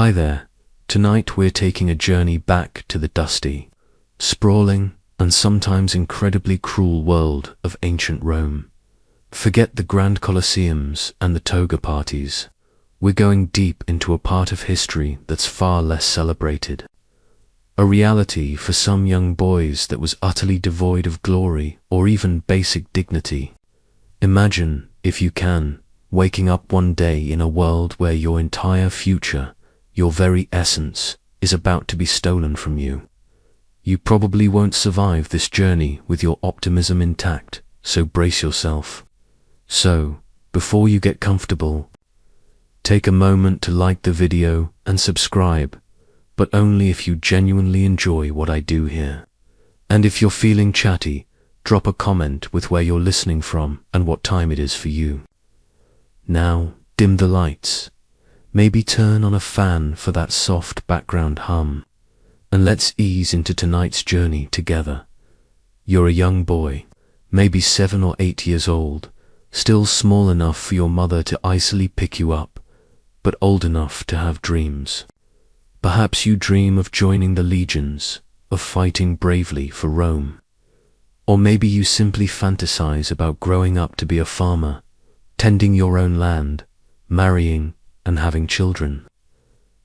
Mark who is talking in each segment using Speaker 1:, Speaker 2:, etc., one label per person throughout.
Speaker 1: Hi there. Tonight we're taking a journey back to the dusty, sprawling, and sometimes incredibly cruel world of ancient Rome. Forget the grand colosseums and the toga parties. We're going deep into a part of history that's far less celebrated. A reality for some young boys that was utterly devoid of glory or even basic dignity. Imagine, if you can, waking up one day in a world where your entire future, your very essence, is about to be stolen from you. You probably won't survive this journey with your optimism intact, so brace yourself. So, before you get comfortable, take a moment to like the video and subscribe, but only if you genuinely enjoy what I do here. And if you're feeling chatty, drop a comment with where you're listening from and what time it is for you. Now, dim the lights. Maybe turn on a fan for that soft background hum, and let's ease into tonight's journey together. You're a young boy, maybe 7 or 8 years old, still small enough for your mother to icily pick you up, but old enough to have dreams. Perhaps you dream of joining the legions, of fighting bravely for Rome. Or maybe you simply fantasize about growing up to be a farmer, tending your own land, marrying, and having children.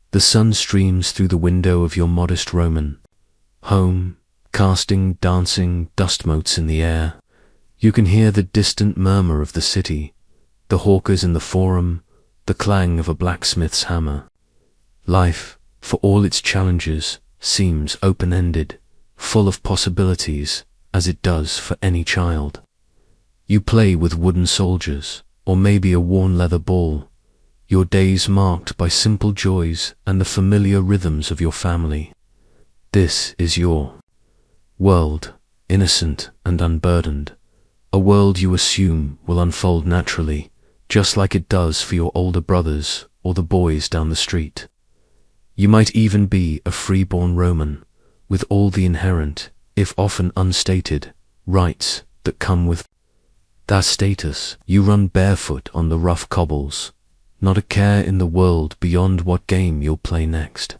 Speaker 1: The sun streams through the window of your modest Roman home, casting dancing dust motes in the air. You can hear the distant murmur of the city, the hawkers in the forum, the clang of a blacksmith's hammer. Life, for all its challenges, seems open-ended, full of possibilities, as it does for any child. You play with wooden soldiers, or maybe a worn leather ball, your days marked by simple joys and the familiar rhythms of your family. This is your world, innocent and unburdened, a world you assume will unfold naturally, just like it does for your older brothers or the boys down the street. You might even be a freeborn Roman, with all the inherent, if often unstated, rights that come with that status. You run barefoot on the rough cobbles, not a care in the world beyond what game you'll play next.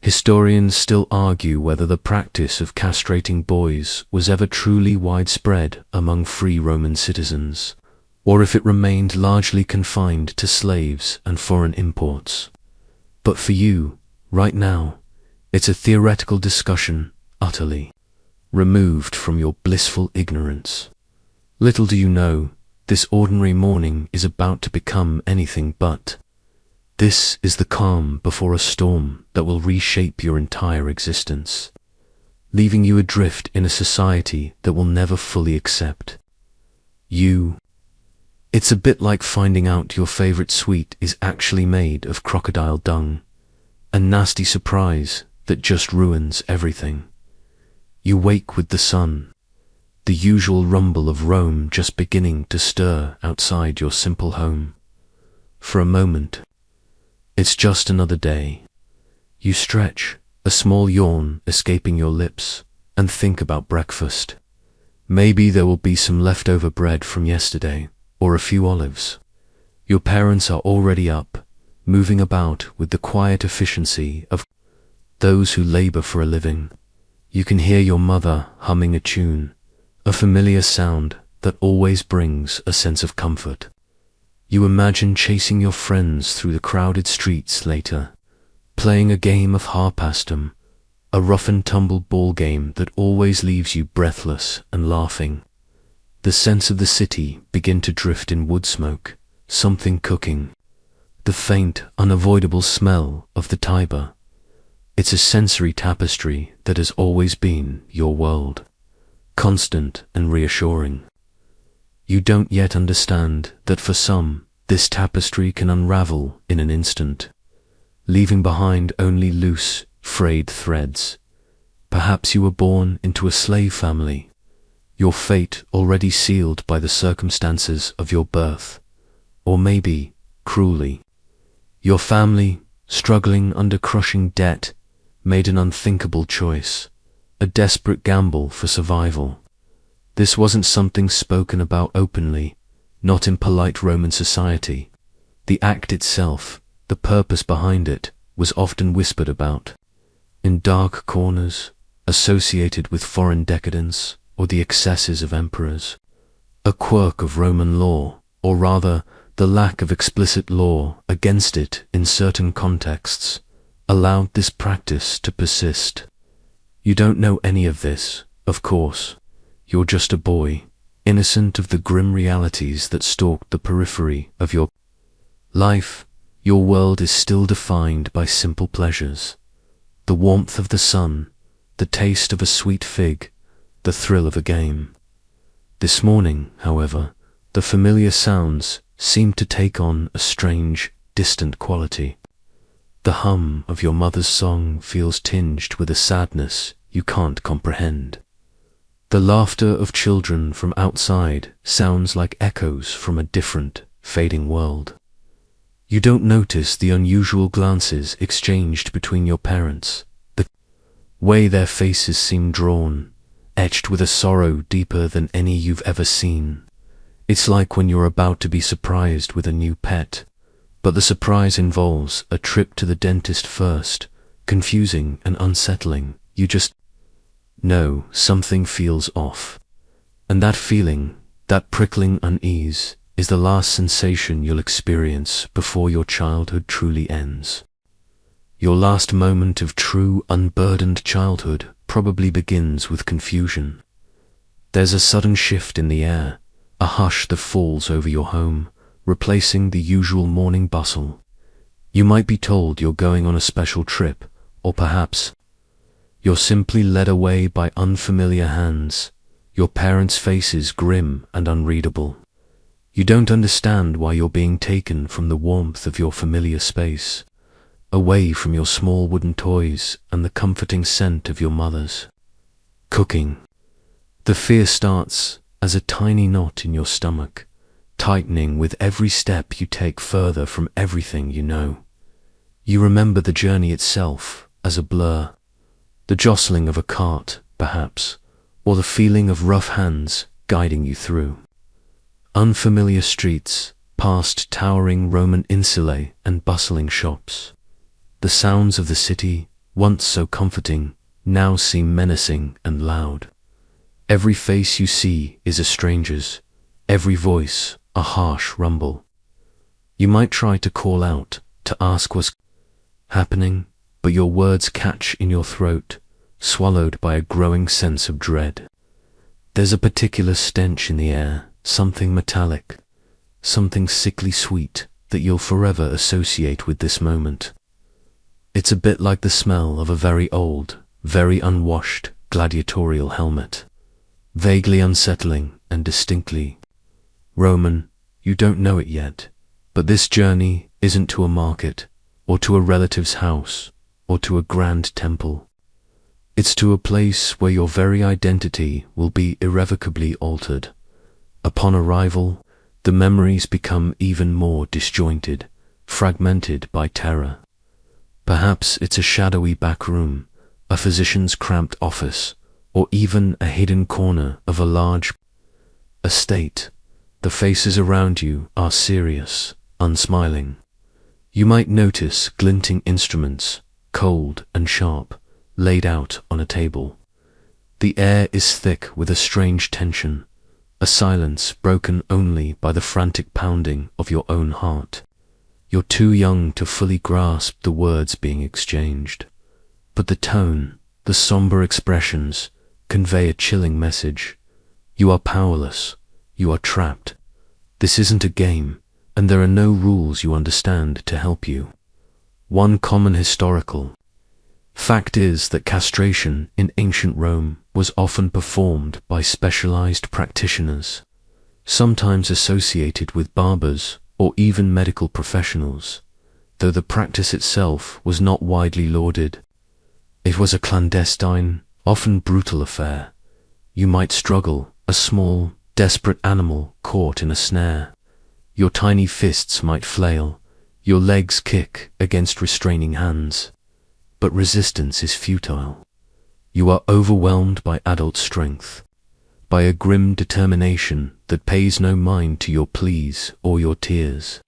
Speaker 1: Historians still argue whether the practice of castrating boys was ever truly widespread among free Roman citizens, or if it remained largely confined to slaves and foreign imports. But for you, right now, it's a theoretical discussion utterly removed from your blissful ignorance. Little do you know, this ordinary morning is about to become anything but. This is the calm before a storm that will reshape your entire existence, leaving you adrift in a society that will never fully accept you. It's a bit like finding out your favorite sweet is actually made of crocodile dung, a nasty surprise that just ruins everything. You wake with the sun, the usual rumble of Rome just beginning to stir outside your simple home. For a moment, it's just another day. You stretch, a small yawn escaping your lips, and think about breakfast. Maybe there will be some leftover bread from yesterday, or a few olives. Your parents are already up, moving about with the quiet efficiency of those who labor for a living. You can hear your mother humming a tune, a familiar sound that always brings a sense of comfort. You imagine chasing your friends through the crowded streets later, playing a game of harpastum, a rough-and-tumble ball game that always leaves you breathless and laughing. The scents of the city begin to drift in wood smoke, something cooking. The faint, unavoidable smell of the Tiber. It's a sensory tapestry that has always been your world, constant and reassuring. You don't yet understand that for some, this tapestry can unravel in an instant, leaving behind only loose, frayed threads. Perhaps you were born into a slave family, your fate already sealed by the circumstances of your birth, or maybe, cruelly, your family, struggling under crushing debt, made an unthinkable choice, a desperate gamble for survival. This wasn't something spoken about openly, not in polite Roman society. The act itself, the purpose behind it, was often whispered about, in dark corners, associated with foreign decadence or the excesses of emperors. A quirk of Roman law, or rather, the lack of explicit law against it in certain contexts, allowed this practice to persist. You don't know any of this, of course. You're just a boy, innocent of the grim realities that stalked the periphery of your life. Your world is still defined by simple pleasures. The warmth of the sun, the taste of a sweet fig, the thrill of a game. This morning, however, the familiar sounds seemed to take on a strange, distant quality. The hum of your mother's song feels tinged with a sadness you can't comprehend. The laughter of children from outside sounds like echoes from a different, fading world. You don't notice the unusual glances exchanged between your parents, the way their faces seem drawn, etched with a sorrow deeper than any you've ever seen. It's like when you're about to be surprised with a new pet, but the surprise involves a trip to the dentist first, confusing and unsettling. You just know something feels off. And that feeling, that prickling unease, is the last sensation you'll experience before your childhood truly ends. Your last moment of true, unburdened childhood probably begins with confusion. There's a sudden shift in the air, a hush that falls over your home, replacing the usual morning bustle. You might be told you're going on a special trip, or perhaps you're simply led away by unfamiliar hands, your parents' faces grim and unreadable. You don't understand why you're being taken from the warmth of your familiar space, away from your small wooden toys and the comforting scent of your mother's cooking. The fear starts as a tiny knot in your stomach, tightening with every step you take further from everything you know. You remember the journey itself as a blur, the jostling of a cart, perhaps, or the feeling of rough hands guiding you through unfamiliar streets, past towering Roman insulae and bustling shops. The sounds of the city, once so comforting, now seem menacing and loud. Every face you see is a stranger's, every voice a harsh rumble. You might try to call out, to ask what's happening, but your words catch in your throat, swallowed by a growing sense of dread. There's a particular stench in the air, something metallic, something sickly sweet that you'll forever associate with this moment. It's a bit like the smell of a very old, very unwashed gladiatorial helmet. Vaguely unsettling and distinctly Roman. You don't know it yet, but this journey isn't to a market, or to a relative's house, or to a grand temple. It's to a place where your very identity will be irrevocably altered. Upon arrival, the memories become even more disjointed, fragmented by terror. Perhaps it's a shadowy back room, a physician's cramped office, or even a hidden corner of a large estate. The faces around you are serious, unsmiling. You might notice glinting instruments, cold and sharp, laid out on a table. The air is thick with a strange tension, a silence broken only by the frantic pounding of your own heart. You're too young to fully grasp the words being exchanged, but the tone, the somber expressions, convey a chilling message. You are powerless, you are trapped. This isn't a game, and there are no rules you understand to help you. One common historical fact is that castration in ancient Rome was often performed by specialized practitioners, sometimes associated with barbers or even medical professionals, though the practice itself was not widely lauded. It was a clandestine, often brutal affair. You might struggle, a small, desperate animal caught in a snare. Your tiny fists might flail, your legs kick against restraining hands. But resistance is futile. You are overwhelmed by adult strength, by a grim determination that pays no mind to your pleas or your tears.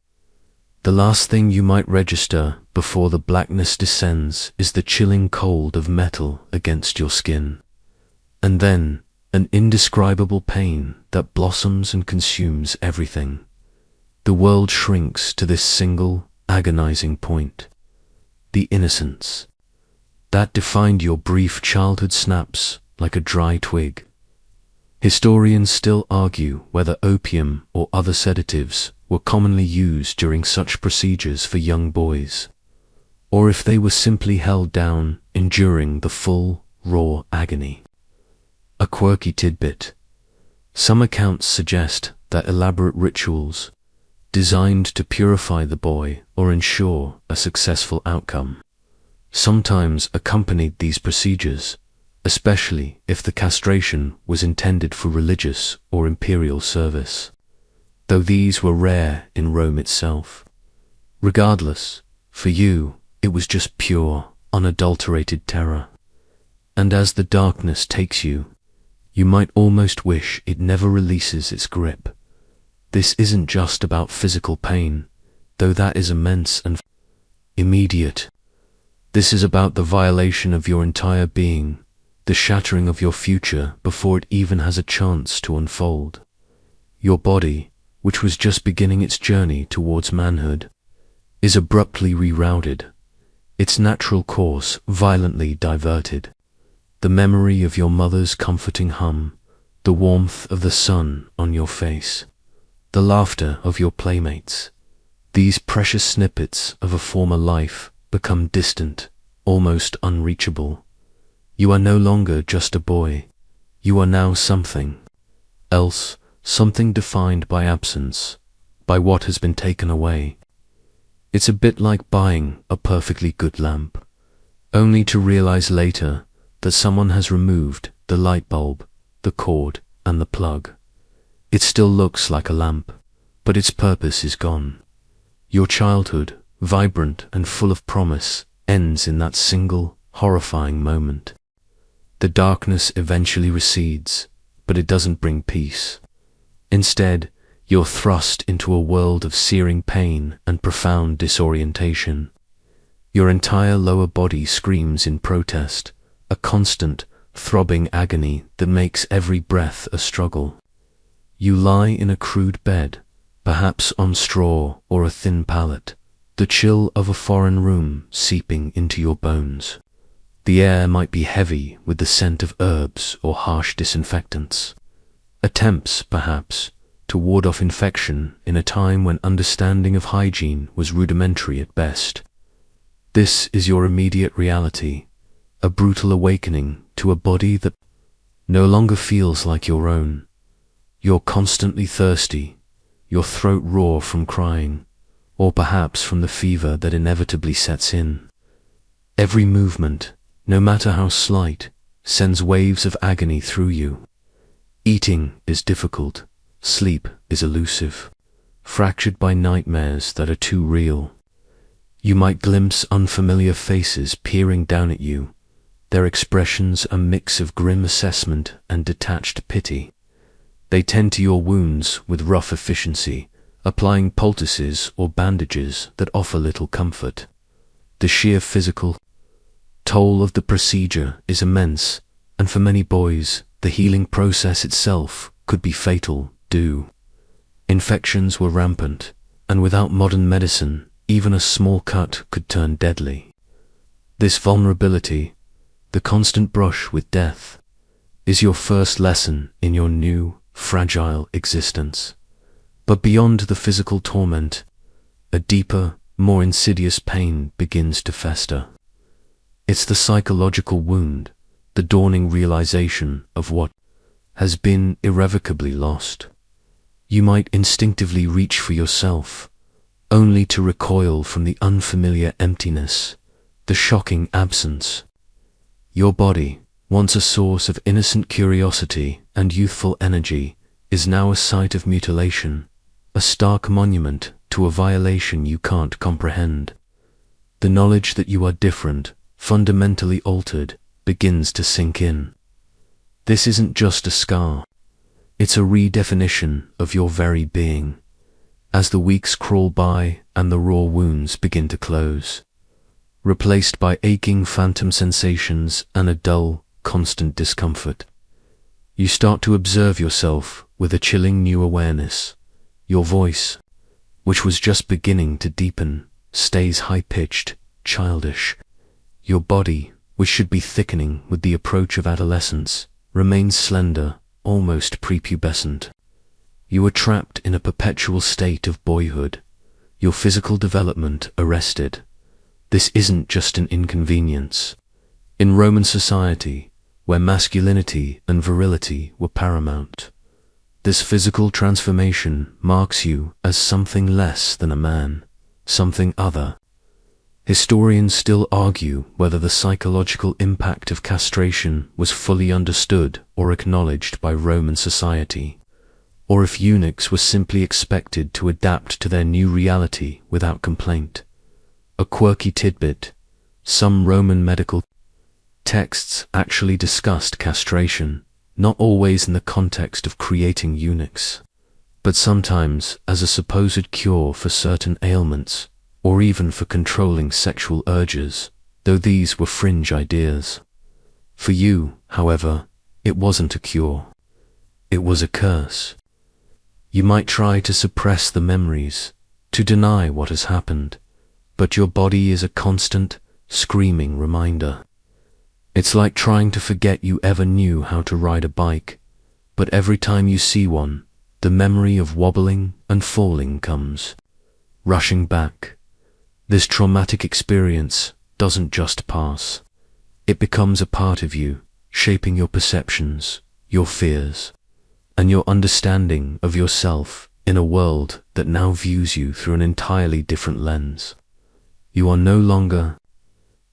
Speaker 1: The last thing you might register before the blackness descends is the chilling cold of metal against your skin. And then, an indescribable pain that blossoms and consumes everything. The world shrinks to this single, agonizing point. The innocence that defined your brief childhood snaps like a dry twig. Historians still argue whether opium or other sedatives were commonly used during such procedures for young boys, or if they were simply held down, enduring the full, raw agony. A quirky tidbit. Some accounts suggest that elaborate rituals, designed to purify the boy or ensure a successful outcome, sometimes accompanied these procedures, especially if the castration was intended for religious or imperial service, though these were rare in Rome itself. Regardless, for you, it was just pure, unadulterated terror. And as the darkness takes you, you might almost wish it never releases its grip. This isn't just about physical pain, though that is immense and immediate. This is about the violation of your entire being, the shattering of your future before it even has a chance to unfold. Your body, which was just beginning its journey towards manhood, is abruptly rerouted, its natural course violently diverted. The memory of your mother's comforting hum, the warmth of the sun on your face, the laughter of your playmates, these precious snippets of a former life become distant, almost unreachable. You are no longer just a boy. You are now something else, something defined by absence, by what has been taken away. It's a bit like buying a perfectly good lamp, only to realize later that someone has removed the light bulb, the cord, and the plug. It still looks like a lamp, but its purpose is gone. Your childhood, vibrant and full of promise, ends in that single, horrifying moment. The darkness eventually recedes, but it doesn't bring peace. Instead, you're thrust into a world of searing pain and profound disorientation. Your entire lower body screams in protest, a constant, throbbing agony that makes every breath a struggle. You lie in a crude bed, perhaps on straw or a thin pallet, the chill of a foreign room seeping into your bones. The air might be heavy with the scent of herbs or harsh disinfectants. Attempts, perhaps, to ward off infection in a time when understanding of hygiene was rudimentary at best. This is your immediate reality, a brutal awakening to a body that no longer feels like your own. You're constantly thirsty, your throat raw from crying, or perhaps from the fever that inevitably sets in. Every movement, no matter how slight, sends waves of agony through you. Eating is difficult, sleep is elusive, fractured by nightmares that are too real. You might glimpse unfamiliar faces peering down at you, their expressions a mix of grim assessment and detached pity. They tend to your wounds with rough efficiency, applying poultices or bandages that offer little comfort. The sheer physical toll of the procedure is immense, and for many boys, the healing process itself could be fatal. Infections were rampant, and without modern medicine, even a small cut could turn deadly. This vulnerability, the constant brush with death, is your first lesson in your new, fragile existence. But beyond the physical torment, a deeper, more insidious pain begins to fester. It's the psychological wound, the dawning realization of what has been irrevocably lost. You might instinctively reach for yourself, only to recoil from the unfamiliar emptiness, the shocking absence. Your body, once a source of innocent curiosity and youthful energy, is now a site of mutilation, a stark monument to a violation you can't comprehend. The knowledge that you are different, fundamentally altered, begins to sink in. This isn't just a scar. It's a redefinition of your very being. as the weeks crawl by and the raw wounds begin to close, replaced by aching phantom sensations and a dull, constant discomfort. You start to observe yourself with a chilling new awareness. Your voice, which was just beginning to deepen, stays high-pitched, childish. Your body, which should be thickening with the approach of adolescence, remains slender, almost prepubescent. You are trapped in a perpetual state of boyhood, your physical development arrested. This isn't just an inconvenience. In Roman society, where masculinity and virility were paramount, this physical transformation marks you as something less than a man, something other. Historians still argue whether the psychological impact of castration was fully understood or acknowledged by Roman society, or if eunuchs were simply expected to adapt to their new reality without complaint. A quirky tidbit: some Roman medical texts actually discussed castration, not always in the context of creating eunuchs, but sometimes as a supposed cure for certain ailments, or even for controlling sexual urges, though these were fringe ideas. For you, however, it wasn't a cure. It was a curse. You might try to suppress the memories, to deny what has happened, but your body is a constant, screaming reminder. It's like trying to forget you ever knew how to ride a bike, but every time you see one, the memory of wobbling and falling comes, rushing back. This traumatic experience doesn't just pass. It becomes a part of you, shaping your perceptions, your fears, and your understanding of yourself in a world that now views you through an entirely different lens. You are no longer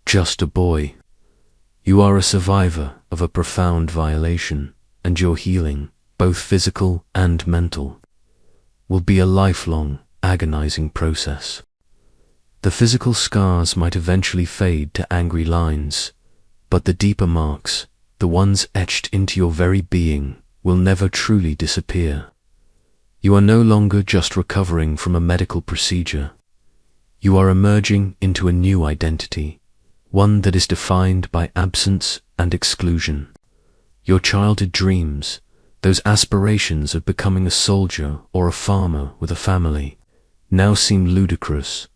Speaker 1: just a boy. You are a survivor of a profound violation, and your healing, both physical and mental, will be a lifelong, agonizing process. The physical scars might eventually fade to angry lines, but the deeper marks, the ones etched into your very being, will never truly disappear. You are no longer just recovering from a medical procedure. You are emerging into a new identity, one that is defined by absence and exclusion. Your childhood dreams, those aspirations of becoming a soldier or a farmer with a family, now seem ludicrous,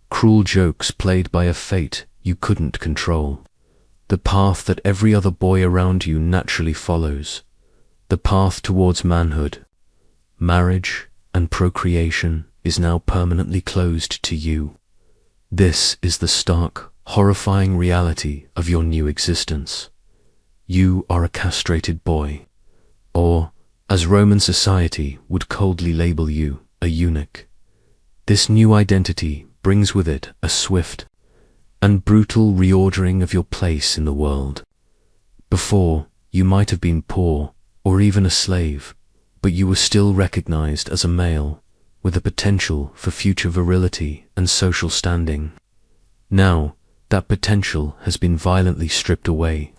Speaker 1: cruel jokes played by a fate you couldn't control. The path that every other boy around you naturally follows, the path towards manhood, marriage, and procreation, is now permanently closed to you. This is the stark, horrifying reality of your new existence. You are a castrated boy, or, as Roman society would coldly label you, a eunuch. This new identity brings with it a swift and brutal reordering of your place in the world. Before, you might have been poor or even a slave, but you were still recognized as a male, with the potential for future virility and social standing. Now, that potential has been violently stripped away.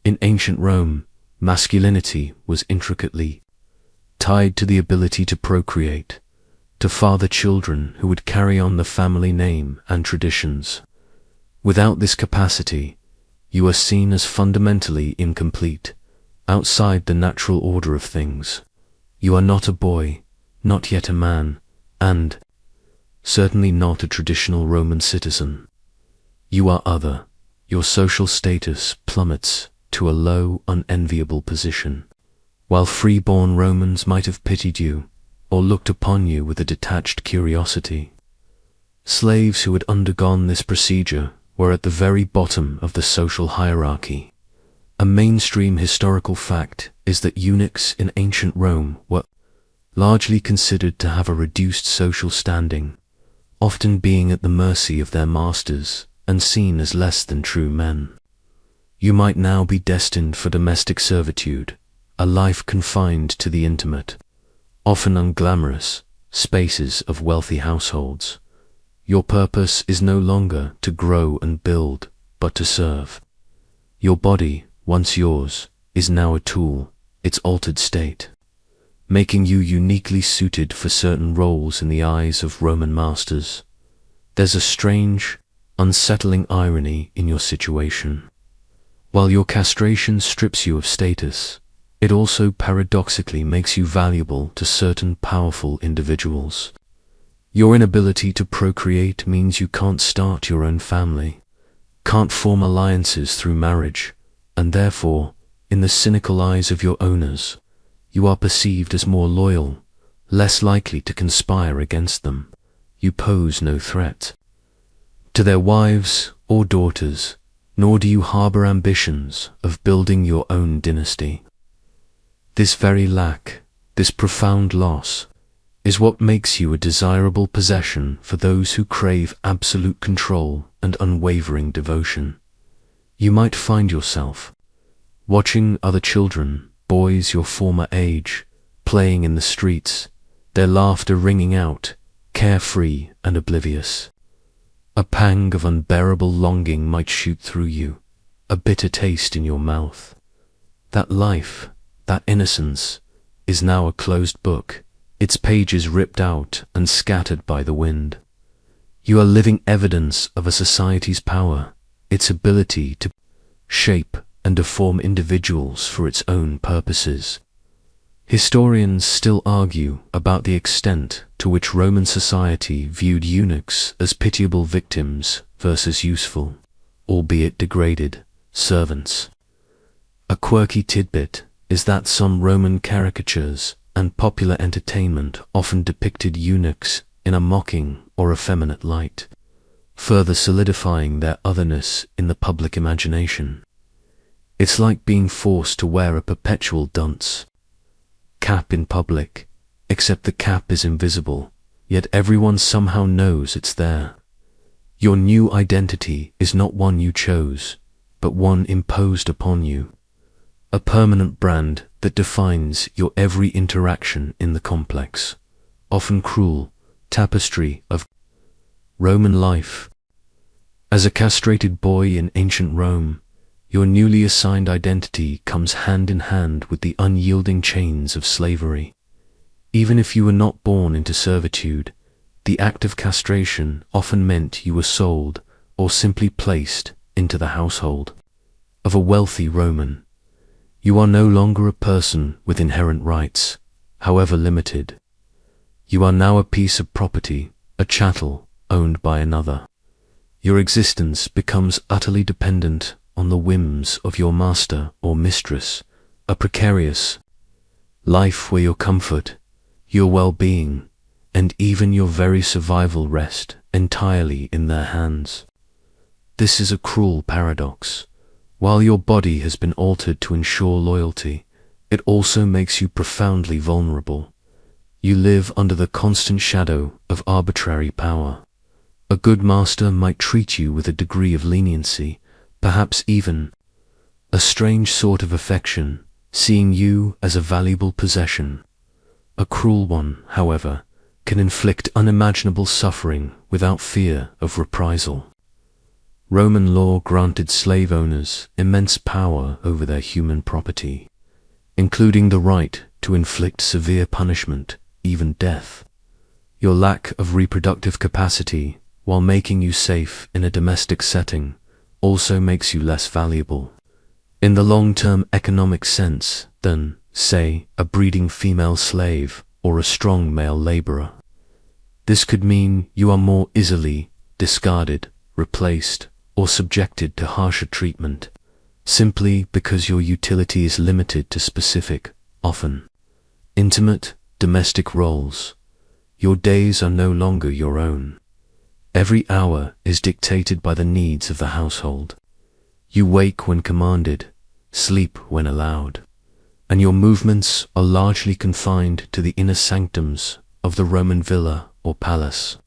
Speaker 1: In ancient Rome, masculinity was intricately tied to the ability to procreate, to father children who would carry on the family name and traditions. Without this capacity, you are seen as fundamentally incomplete, outside the natural order of things. You are not a boy, not yet a man, and certainly not a traditional Roman citizen. You are other. Your social status plummets to a low, unenviable position. While free-born Romans might have pitied you, or looked upon you with a detached curiosity, slaves who had undergone this procedure were at the very bottom of the social hierarchy. A mainstream historical fact is that eunuchs in ancient Rome were largely considered to have a reduced social standing, often being at the mercy of their masters and seen as less than true men. You might now be destined for domestic servitude, a life confined to the intimate, often unglamorous, spaces of wealthy households. Your purpose is no longer to grow and build, but to serve. Your body, once yours, is now a tool, its altered state. making you uniquely suited for certain roles in the eyes of Roman masters. There's a strange, unsettling irony in your situation. While your castration strips you of status, it also paradoxically makes you valuable to certain powerful individuals. Your inability to procreate means you can't start your own family, can't form alliances through marriage, and therefore, in the cynical eyes of your owners, you are perceived as more loyal, less likely to conspire against them. You pose no threat to their wives or daughters, nor do you harbor ambitions of building your own dynasty. This very lack, this profound loss, is what makes you a desirable possession for those who crave absolute control and unwavering devotion. You might find yourself watching other children, boys your former age, playing in the streets, their laughter ringing out, carefree and oblivious. A pang of unbearable longing might shoot through you, a bitter taste in your mouth. That life, that innocence, is now a closed book, its pages ripped out and scattered by the wind. You are living evidence of a society's power, its ability to shape and deform individuals for its own purposes. Historians still argue about the extent to which Roman society viewed eunuchs as pitiable victims versus useful, albeit degraded, servants. A quirky tidbit is that some Roman caricatures and popular entertainment often depicted eunuchs in a mocking or effeminate light, further solidifying their otherness in the public imagination. It's like being forced to wear a perpetual dunce cap in public, except the cap is invisible, yet everyone somehow knows it's there. Your new identity is not one you chose, but one imposed upon you, a permanent brand that defines your every interaction in the complex, often cruel, tapestry of Roman life. As a castrated boy in ancient Rome, your newly assigned identity comes hand in hand with the unyielding chains of slavery. Even if you were not born into servitude, the act of castration often meant you were sold or simply placed into the household of a wealthy Roman. You are no longer a person with inherent rights, however limited. You are now a piece of property, a chattel owned by another. Your existence becomes utterly dependent on the whims of your master or mistress, a precarious life where your comfort, your well-being, and even your very survival rest entirely in their hands. This is a cruel paradox. While your body has been altered to ensure loyalty, it also makes you profoundly vulnerable. You live under the constant shadow of arbitrary power. A good master might treat you with a degree of leniency, perhaps even a strange sort of affection, seeing you as a valuable possession. A cruel one, however, can inflict unimaginable suffering without fear of reprisal. Roman law granted slave owners immense power over their human property, including the right to inflict severe punishment, even death. Your lack of reproductive capacity, while making you safe in a domestic setting, also makes you less valuable, in the long-term economic sense, than, say, a breeding female slave or a strong male laborer. This could mean you are more easily discarded, replaced, or subjected to harsher treatment, simply because your utility is limited to specific, often intimate, domestic roles. Your days are no longer your own. Every hour is dictated by the needs of the household. You wake when commanded, sleep when allowed, and your movements are largely confined to the inner sanctums of the Roman villa or palace.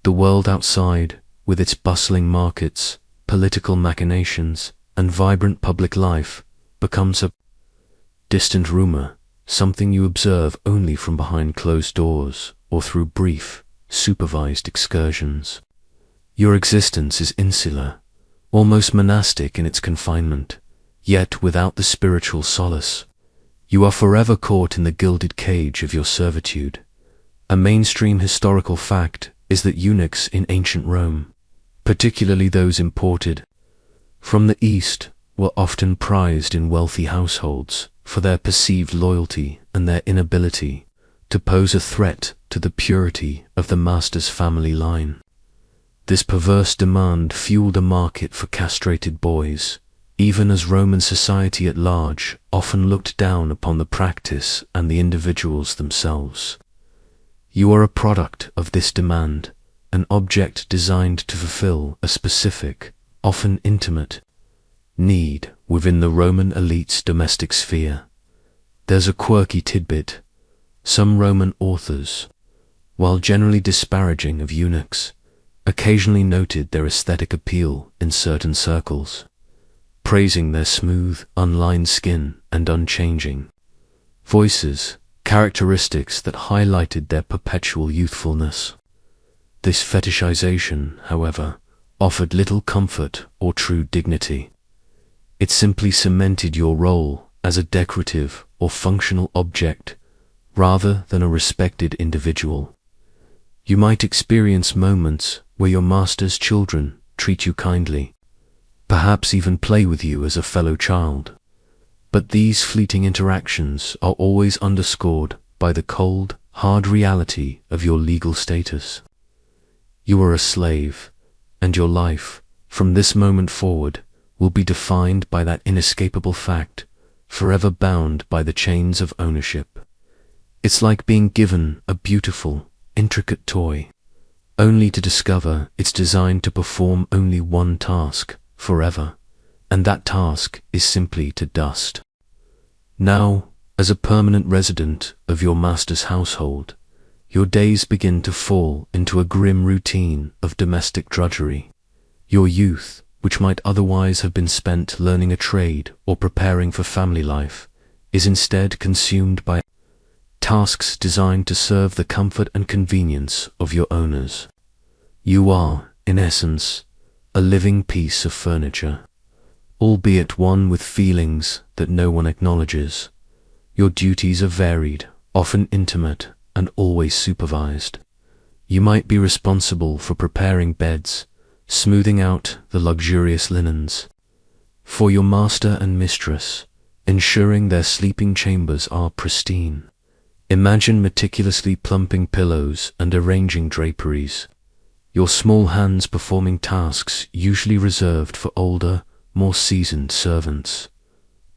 Speaker 1: The world outside, with its bustling markets, political machinations, and vibrant public life, becomes a distant rumor, something you observe only from behind closed doors or through brief, supervised excursions. Your existence is insular, almost monastic in its confinement, yet without the spiritual solace. You are forever caught in the gilded cage of your servitude. A mainstream historical fact is that eunuchs in ancient Rome, particularly those imported from the East, were often prized in wealthy households for their perceived loyalty and their inability to pose a threat to the purity of the master's family line. This perverse demand fueled a market for castrated boys, even as Roman society at large often looked down upon the practice and the individuals themselves. You are a product of this demand, an object designed to fulfill a specific, often intimate, need within the Roman elite's domestic sphere. There's a quirky tidbit. Some Roman authors, while generally disparaging of eunuchs, occasionally noted their aesthetic appeal in certain circles, praising their smooth, unlined skin and unchanging voices, characteristics that highlighted their perpetual youthfulness. This fetishization, however, offered little comfort or true dignity. It simply cemented your role as a decorative or functional object rather than a respected individual. You might experience moments where your master's children treat you kindly, perhaps even play with you as a fellow child. But these fleeting interactions are always underscored by the cold, hard reality of your legal status. You are a slave, and your life, from this moment forward, will be defined by that inescapable fact, forever bound by the chains of ownership. It's like being given a beautiful, intricate toy, only to discover it's designed to perform only one task forever, and that task is simply to dust. Now, as a permanent resident of your master's household, your days begin to fall into a grim routine of domestic drudgery. Your youth, which might otherwise have been spent learning a trade or preparing for family life, is instead consumed by tasks designed to serve the comfort and convenience of your owners. You are, in essence, a living piece of furniture, albeit one with feelings that no one acknowledges. Your duties are varied, often intimate, and always supervised. You might be responsible for preparing beds, smoothing out the luxurious linens for your master and mistress, ensuring their sleeping chambers are pristine. Imagine meticulously plumping pillows and arranging draperies, your small hands performing tasks usually reserved for older, more seasoned servants.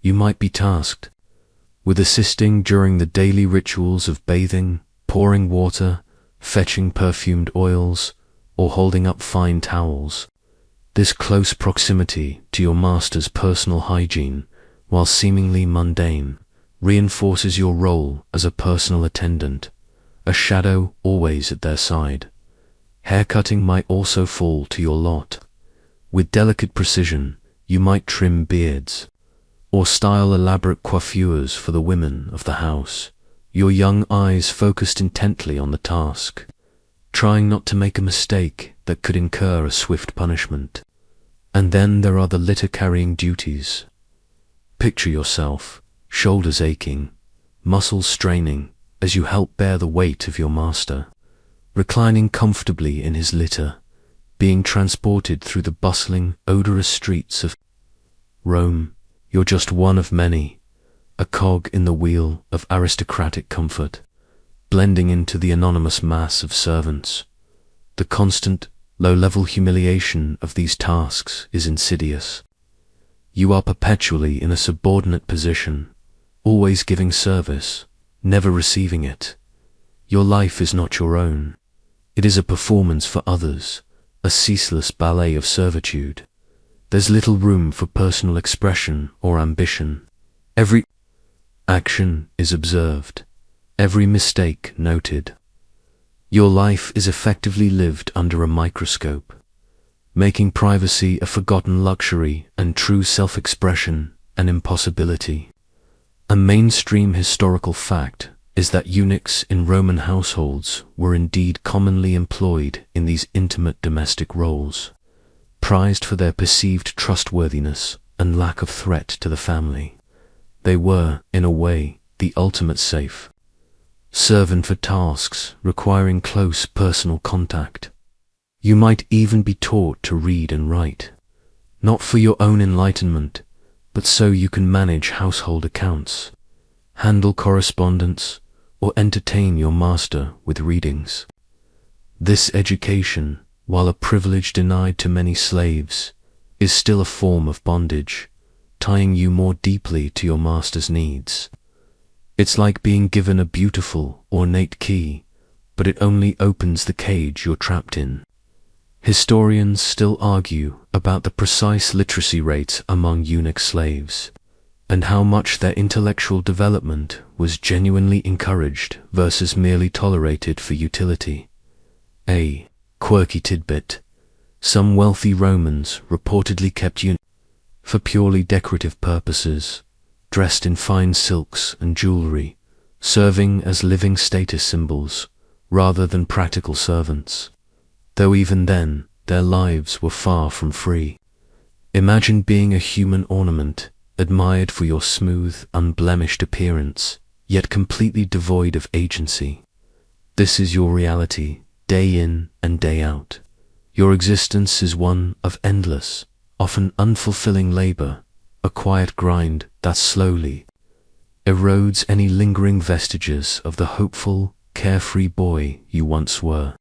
Speaker 1: You might be tasked with assisting during the daily rituals of bathing, pouring water, fetching perfumed oils, or holding up fine towels. This close proximity to your master's personal hygiene, while seemingly mundane, reinforces your role as a personal attendant, a shadow always at their side. Haircutting might also fall to your lot. With delicate precision, you might trim beards, or style elaborate coiffures for the women of the house, your young eyes focused intently on the task, trying not to make a mistake that could incur a swift punishment. And then there are the litter-carrying duties. Picture yourself, shoulders aching, muscles straining, as you help bear the weight of your master, reclining comfortably in his litter, being transported through the bustling, odorous streets of Rome. You're just one of many, a cog in the wheel of aristocratic comfort, blending into the anonymous mass of servants. The constant, low-level humiliation of these tasks is insidious. You are perpetually in a subordinate position, always giving service, never receiving it. Your life is not your own. It is a performance for others, a ceaseless ballet of servitude. There's little room for personal expression or ambition. Every action is observed, every mistake noted. Your life is effectively lived under a microscope, making privacy a forgotten luxury and true self-expression an impossibility. A mainstream historical fact is that eunuchs in Roman households were indeed commonly employed in these intimate domestic roles, prized for their perceived trustworthiness and lack of threat to the family. They were, in a way, the ultimate safe servant for tasks requiring close personal contact. You might even be taught to read and write, not for your own enlightenment, but so you can manage household accounts, handle correspondence, or entertain your master with readings. This education, while a privilege denied to many slaves, is still a form of bondage, tying you more deeply to your master's needs. It's like being given a beautiful, ornate key, but it only opens the cage you're trapped in. Historians still argue about the precise literacy rate among eunuch slaves, and how much their intellectual development was genuinely encouraged versus merely tolerated for utility. A quirky tidbit: some wealthy Romans reportedly kept eunuchs for purely decorative purposes, dressed in fine silks and jewelry, serving as living status symbols rather than practical servants. Though even then, their lives were far from free. Imagine being a human ornament, admired for your smooth, unblemished appearance, yet completely devoid of agency. This is your reality, day in and day out. Your existence is one of endless, often unfulfilling labor, a quiet grind that slowly erodes any lingering vestiges of the hopeful, carefree boy you once were.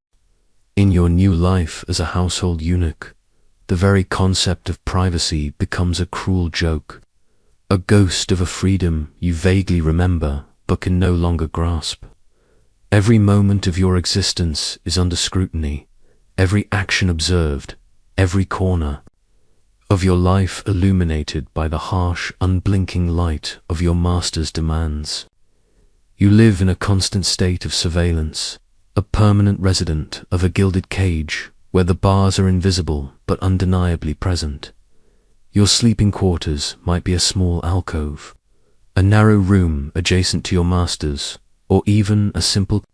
Speaker 1: In your new life as a household eunuch, the very concept of privacy becomes a cruel joke, a ghost of a freedom you vaguely remember but can no longer grasp. Every moment of your existence is under scrutiny, every action observed, every corner of your life illuminated by the harsh, unblinking light of your master's demands. You live in a constant state of surveillance, a permanent resident of a gilded cage where the bars are invisible but undeniably present. Your sleeping quarters might be a small alcove, a narrow room adjacent to your master's, or even a simple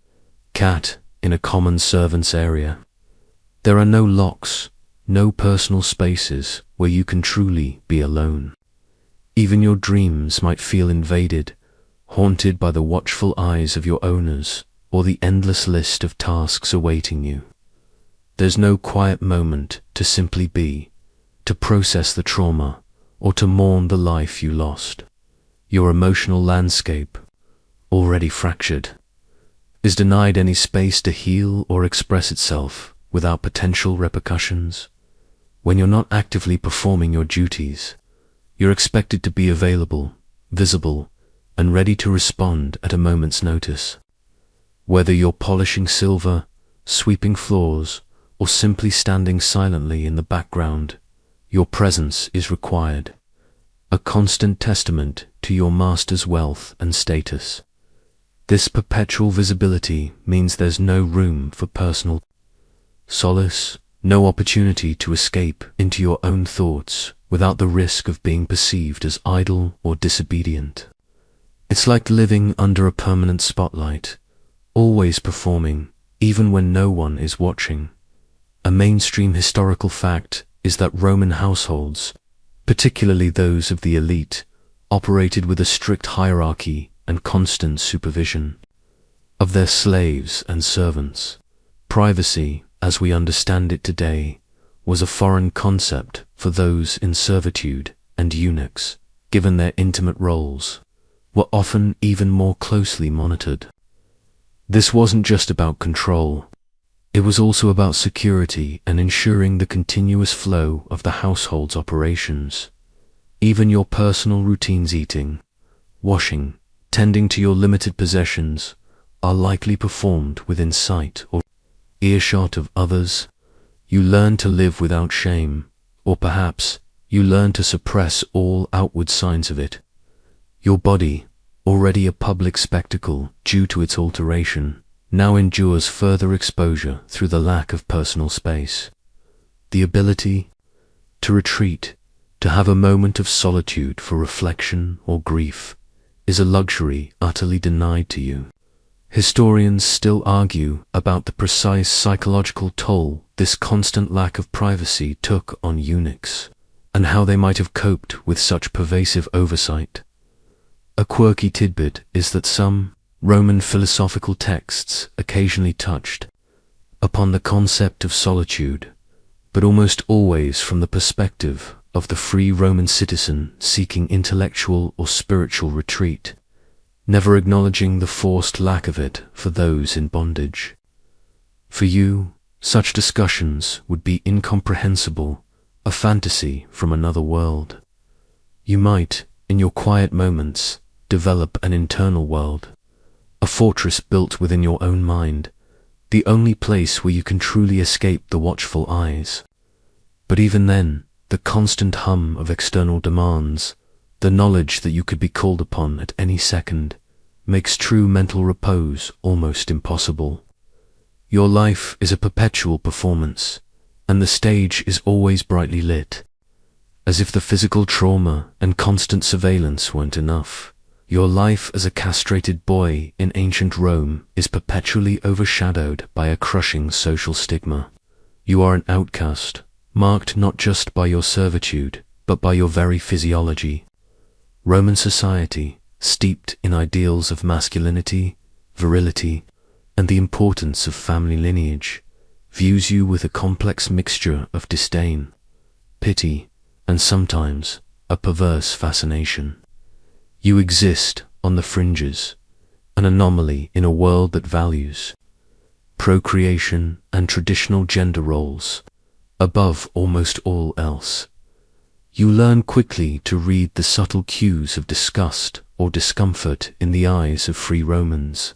Speaker 1: cat in a common servant's area. There are no locks, no personal spaces where you can truly be alone. Even your dreams might feel invaded, haunted by the watchful eyes of your owners or the endless list of tasks awaiting you. There's no quiet moment to simply be, to process the trauma, or to mourn the life you lost. Your emotional landscape, already fractured, is denied any space to heal or express itself without potential repercussions. When you're not actively performing your duties, you're expected to be available, visible, and ready to respond at a moment's notice. Whether you're polishing silver, sweeping floors, or simply standing silently in the background, your presence is required, a constant testament to your master's wealth and status. This perpetual visibility means there's no room for personal solace, no opportunity to escape into your own thoughts without the risk of being perceived as idle or disobedient. It's like living under a permanent spotlight, always performing, even when no one is watching. A mainstream historical fact is that Roman households, particularly those of the elite, operated with a strict hierarchy and constant supervision of their slaves and servants. Privacy, as we understand it today, was a foreign concept for those in servitude, and eunuchs, given their intimate roles, were often even more closely monitored. This wasn't just about control. It was also about security and ensuring the continuous flow of the household's operations. Even your personal routines, eating, washing, tending to your limited possessions, are likely performed within sight or earshot of others. You learn to live without shame, or perhaps you learn to suppress all outward signs of it. Your body, already a public spectacle due to its alteration, now endures further exposure through the lack of personal space. The ability to retreat, to have a moment of solitude for reflection or grief, is a luxury utterly denied to you. Historians still argue about the precise psychological toll this constant lack of privacy took on eunuchs, and how they might have coped with such pervasive oversight. A quirky tidbit is that some Roman philosophical texts occasionally touched upon the concept of solitude, but almost always from the perspective of the free Roman citizen seeking intellectual or spiritual retreat, never acknowledging the forced lack of it for those in bondage. For you, such discussions would be incomprehensible, a fantasy from another world. You might, in your quiet moments, develop an internal world, a fortress built within your own mind, the only place where you can truly escape the watchful eyes. But even then, the constant hum of external demands, the knowledge that you could be called upon at any second, makes true mental repose almost impossible. Your life is a perpetual performance, and the stage is always brightly lit. As if the physical trauma and constant surveillance weren't enough, your life as a castrated boy in ancient Rome is perpetually overshadowed by a crushing social stigma. You are an outcast, marked not just by your servitude, but by your very physiology. Roman society, steeped in ideals of masculinity, virility, and the importance of family lineage, views you with a complex mixture of disdain, pity, and sometimes a perverse fascination. You exist on the fringes, an anomaly in a world that values procreation and traditional gender roles above almost all else. You learn quickly to read the subtle cues of disgust or discomfort in the eyes of free Romans.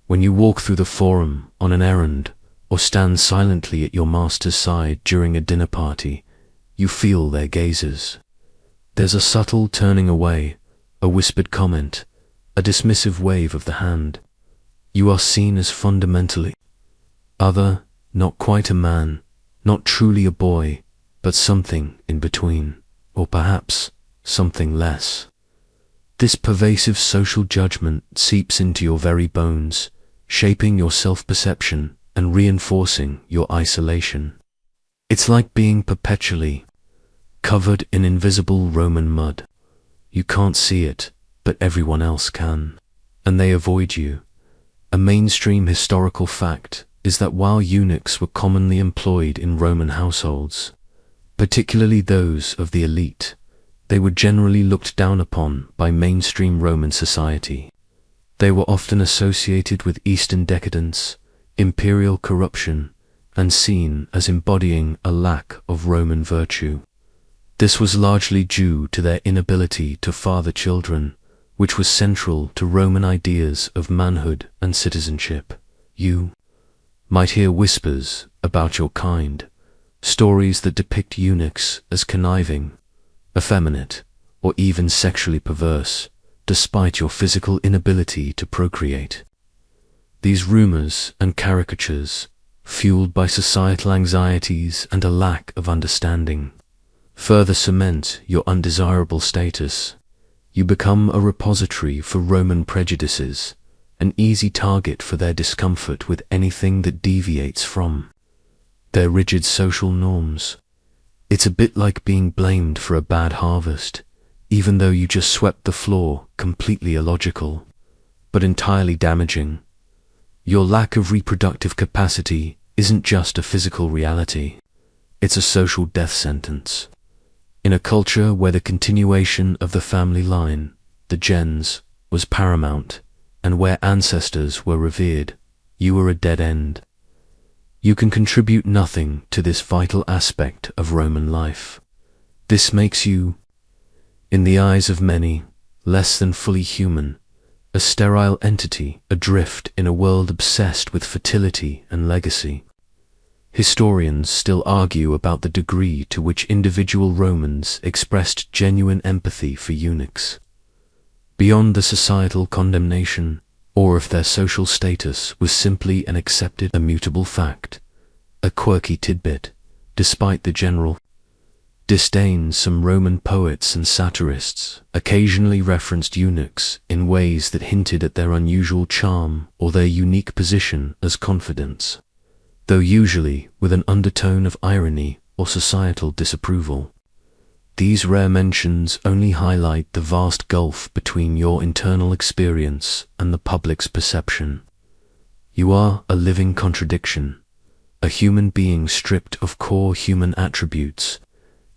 Speaker 1: When you walk through the forum on an errand or stand silently at your master's side during a dinner party, you feel their gazes. There's a subtle turning away, a whispered comment, a dismissive wave of the hand. You are seen as fundamentally other, not quite a man, not truly a boy, but something in between, or perhaps something less. This pervasive social judgment seeps into your very bones, shaping your self-perception and reinforcing your isolation. It's like being perpetually covered in invisible Roman mud. You can't see it, but everyone else can, and they avoid you. A mainstream historical fact is that while eunuchs were commonly employed in Roman households, particularly those of the elite, they were generally looked down upon by mainstream Roman society. They were often associated with Eastern decadence, imperial corruption, and seen as embodying a lack of Roman virtue. This was largely due to their inability to father children, which was central to Roman ideas of manhood and citizenship. You might hear whispers about your kind, stories that depict eunuchs as conniving, effeminate, or even sexually perverse, despite your physical inability to procreate. These rumors and caricatures, fueled by societal anxieties and a lack of understanding, further cement your undesirable status. You become a repository for Roman prejudices, an easy target for their discomfort with anything that deviates from their rigid social norms. It's a bit like being blamed for a bad harvest, even though you just swept the floor, completely illogical, but entirely damaging. Your lack of reproductive capacity isn't just a physical reality, it's a social death sentence. In a culture where the continuation of the family line, the gens, was paramount, and where ancestors were revered, you were a dead end. You can contribute nothing to this vital aspect of Roman life. This makes you, in the eyes of many, less than fully human, a sterile entity adrift in a world obsessed with fertility and legacy. Historians still argue about the degree to which individual Romans expressed genuine empathy for eunuchs, beyond the societal condemnation, or if their social status was simply an accepted immutable fact, a quirky tidbit. Despite the general disdain, some Roman poets and satirists occasionally referenced eunuchs in ways that hinted at their unusual charm or their unique position as confidants, though usually with an undertone of irony or societal disapproval. These rare mentions only highlight the vast gulf between your internal experience and the public's perception. You are a living contradiction, a human being stripped of core human attributes,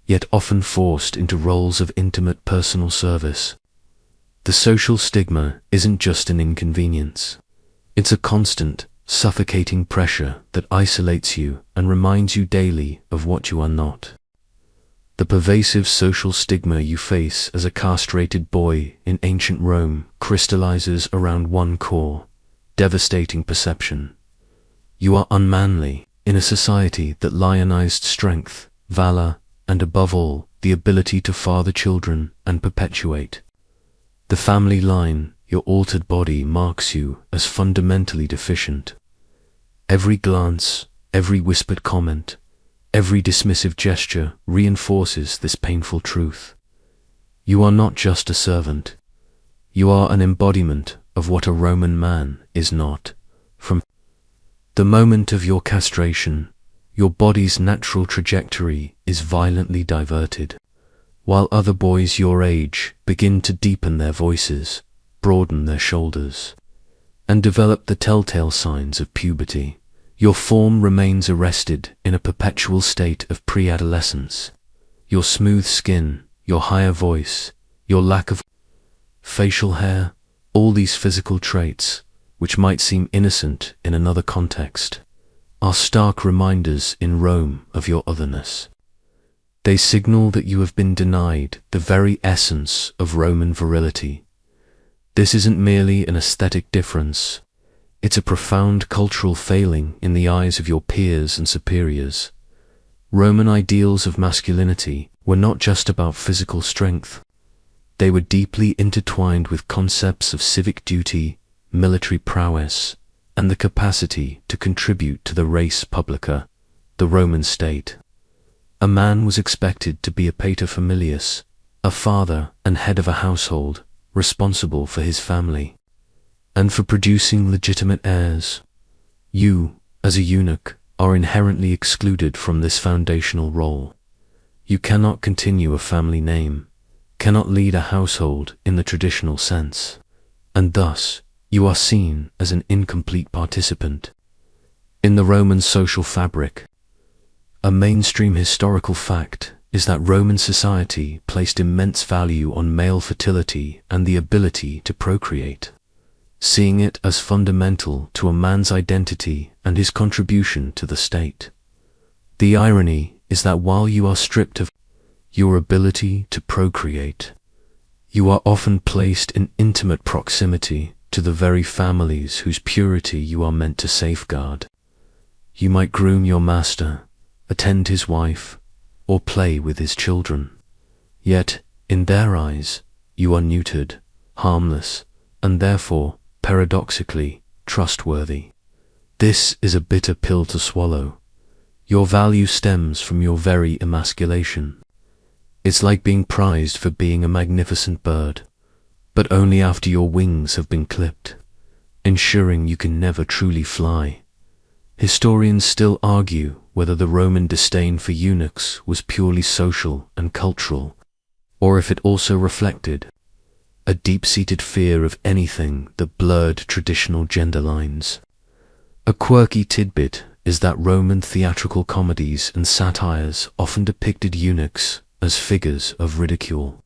Speaker 1: yet often forced into roles of intimate personal service. The social stigma isn't just an inconvenience. It's a constant, suffocating pressure that isolates you and reminds you daily of what you are not. The pervasive social stigma you face as a castrated boy in ancient Rome crystallizes around one core, devastating perception. You are unmanly in a society that lionized strength, valor, and above all, the ability to father children and perpetuate. The family line, your altered body, marks you as fundamentally deficient. Every glance, every whispered comment, every dismissive gesture reinforces this painful truth. You are not just a servant. You are an embodiment of what a Roman man is not. From the moment of your castration, your body's natural trajectory is violently diverted, while other boys your age begin to deepen their voices, broaden their shoulders, and develop the telltale signs of puberty. Your form remains arrested in a perpetual state of pre-adolescence. Your smooth skin, your higher voice, your lack of facial hair, all these physical traits, which might seem innocent in another context, are stark reminders in Rome of your otherness. They signal that you have been denied the very essence of Roman virility. This isn't merely an aesthetic difference. It's a profound cultural failing in the eyes of your peers and superiors. Roman ideals of masculinity were not just about physical strength. They were deeply intertwined with concepts of civic duty, military prowess, and the capacity to contribute to the res publica, the Roman state. A man was expected to be a paterfamilias, a father and head of a household, responsible for his family and for producing legitimate heirs. You, as a eunuch, are inherently excluded from this foundational role. You cannot continue a family name, cannot lead a household in the traditional sense, and thus you are seen as an incomplete participant in the Roman social fabric. A mainstream historical fact is that Roman society placed immense value on male fertility and the ability to procreate, seeing it as fundamental to a man's identity and his contribution to the state. The irony is that while you are stripped of your ability to procreate, you are often placed in intimate proximity to the very families whose purity you are meant to safeguard. You might groom your master, attend his wife, or play with his children. Yet, in their eyes, you are neutered, harmless, and therefore, paradoxically, trustworthy. This is a bitter pill to swallow. Your value stems from your very emasculation. It's like being prized for being a magnificent bird, but only after your wings have been clipped, ensuring you can never truly fly. Historians still argue whether the Roman disdain for eunuchs was purely social and cultural, or if it also reflected a deep-seated fear of anything that blurred traditional gender lines. A quirky tidbit is that Roman theatrical comedies and satires often depicted eunuchs as figures of ridicule,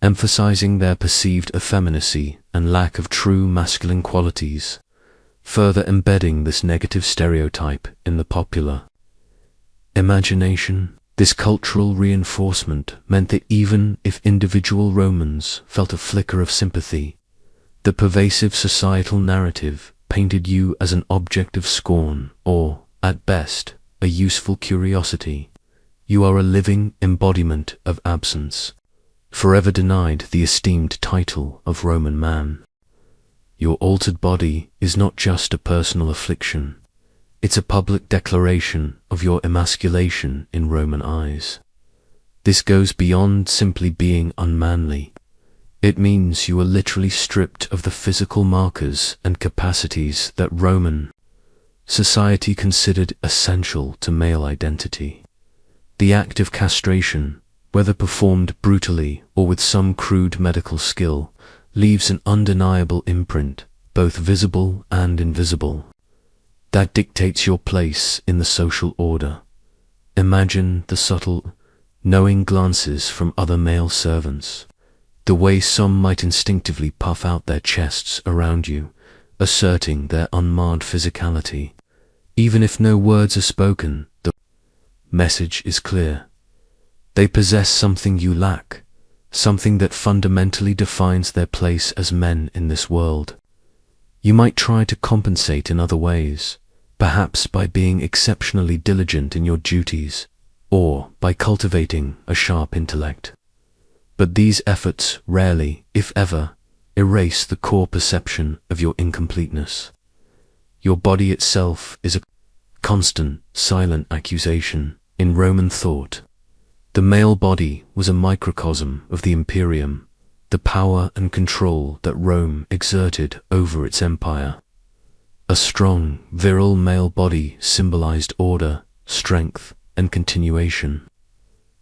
Speaker 1: emphasizing their perceived effeminacy and lack of true masculine qualities, further embedding this negative stereotype in the popular imagination. This cultural reinforcement meant that even if individual Romans felt a flicker of sympathy, the pervasive societal narrative painted you as an object of scorn or, at best, a useful curiosity. You are a living embodiment of absence, forever denied the esteemed title of Roman man. Your altered body is not just a personal affliction. It's a public declaration of your emasculation in Roman eyes. This goes beyond simply being unmanly. It means you are literally stripped of the physical markers and capacities that Roman society considered essential to male identity. The act of castration, whether performed brutally or with some crude medical skill, leaves an undeniable imprint, both visible and invisible, that dictates your place in the social order. Imagine the subtle, knowing glances from other male servants, the way some might instinctively puff out their chests around you, asserting their unmarred physicality. Even if no words are spoken, the message is clear. They possess something you lack, something that fundamentally defines their place as men in this world. You might try to compensate in other ways, perhaps by being exceptionally diligent in your duties, or by cultivating a sharp intellect. But these efforts rarely, if ever, erase the core perception of your incompleteness. Your body itself is a constant, silent accusation in Roman thought. The male body was a microcosm of the imperium, the power and control that Rome exerted over its empire. A strong, virile male body symbolized order, strength, and continuation.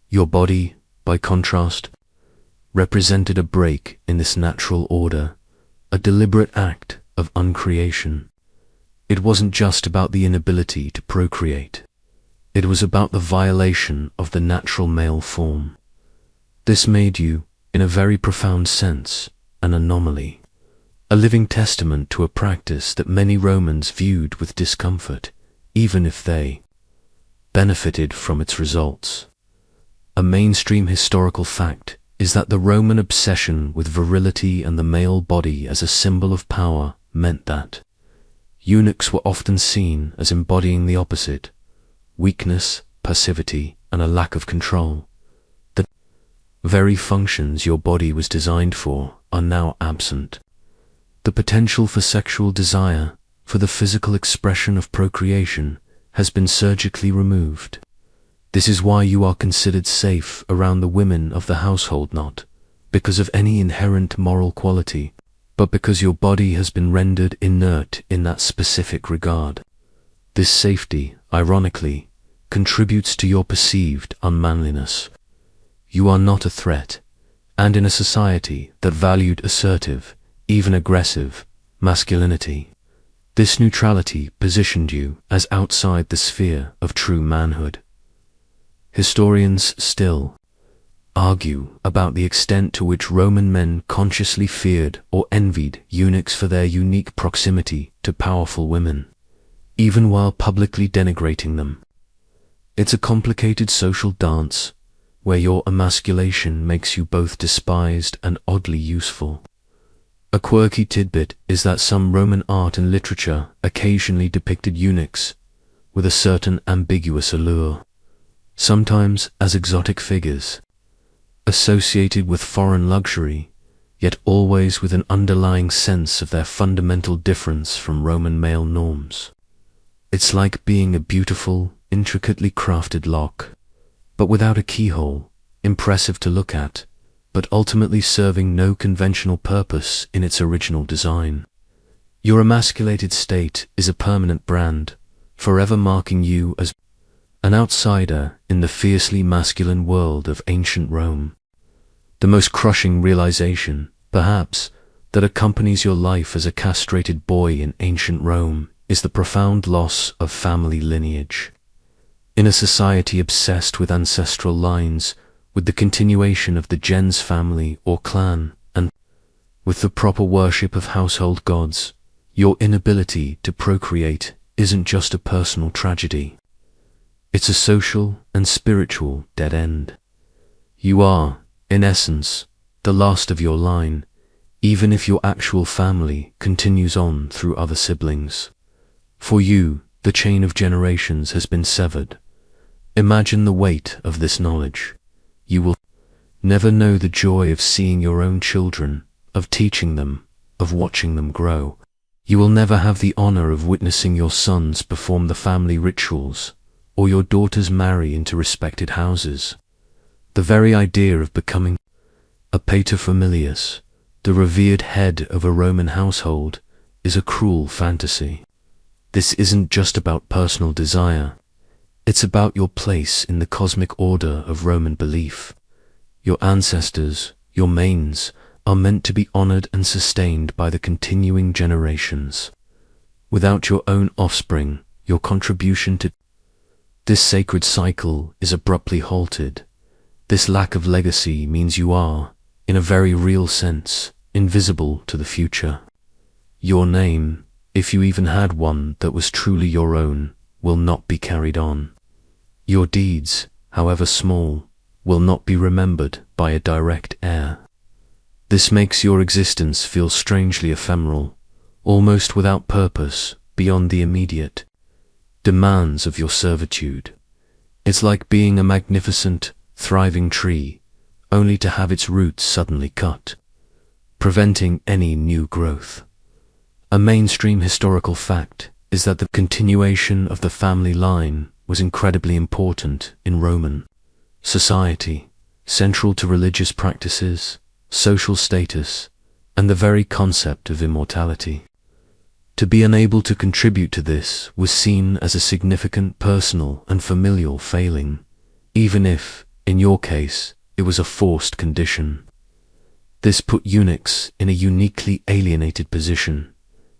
Speaker 1: Your body, by contrast, represented a break in this natural order, a deliberate act of uncreation. It wasn't just about the inability to procreate. It was about the violation of the natural male form. This made you, in a very profound sense, an anomaly, a living testament to a practice that many Romans viewed with discomfort, even if they benefited from its results. A mainstream historical fact is that the Roman obsession with virility and the male body as a symbol of power meant that eunuchs were often seen as embodying the opposite: weakness, passivity, and a lack of control. The very functions your body was designed for are now absent. The potential for sexual desire, for the physical expression of procreation, has been surgically removed. This is why you are considered safe around the women of the household, not because of any inherent moral quality, but because your body has been rendered inert in that specific regard. This safety, ironically, contributes to your perceived unmanliness. You are not a threat, and in a society that valued assertive, even aggressive, masculinity, this neutrality positioned you as outside the sphere of true manhood. Historians still argue about the extent to which Roman men consciously feared or envied eunuchs for their unique proximity to powerful women, even while publicly denigrating them. It's a complicated social dance, where your emasculation makes you both despised and oddly useful. A quirky tidbit is that some Roman art and literature occasionally depicted eunuchs with a certain ambiguous allure, sometimes as exotic figures, associated with foreign luxury, yet always with an underlying sense of their fundamental difference from Roman male norms. It's like being a beautiful, intricately crafted lock, but without a keyhole, impressive to look at, but ultimately serving no conventional purpose in its original design. Your emasculated state is a permanent brand, forever marking you as an outsider in the fiercely masculine world of ancient Rome. The most crushing realization, perhaps, that accompanies your life as a castrated boy in ancient Rome is the profound loss of family lineage. In a society obsessed with ancestral lines, with the continuation of the gens family or clan, and with the proper worship of household gods, your inability to procreate isn't just a personal tragedy. It's a social and spiritual dead end. You are, in essence, the last of your line, even if your actual family continues on through other siblings. For you, the chain of generations has been severed. Imagine the weight of this knowledge. You will never know the joy of seeing your own children, of teaching them, of watching them grow. You will never have the honor of witnessing your sons perform the family rituals, or your daughters marry into respected houses. The very idea of becoming a paterfamilias, the revered head of a Roman household, is a cruel fantasy. This isn't just about personal desire. It's about your place in the cosmic order of Roman belief. Your ancestors, your manes, are meant to be honored and sustained by the continuing generations. Without your own offspring, your contribution to this sacred cycle is abruptly halted. This lack of legacy means you are, in a very real sense, invisible to the future. Your name, if you even had one that was truly your own, will not be carried on. Your deeds, however small, will not be remembered by a direct heir. This makes your existence feel strangely ephemeral, almost without purpose, beyond the immediate demands of your servitude. It's like being a magnificent, thriving tree, only to have its roots suddenly cut, preventing any new growth. A mainstream historical fact is that the continuation of the family line was incredibly important in Roman society, central to religious practices, social status, and the very concept of immortality. To be unable to contribute to this was seen as a significant personal and familial failing, even if, in your case, it was a forced condition. This put eunuchs in a uniquely alienated position,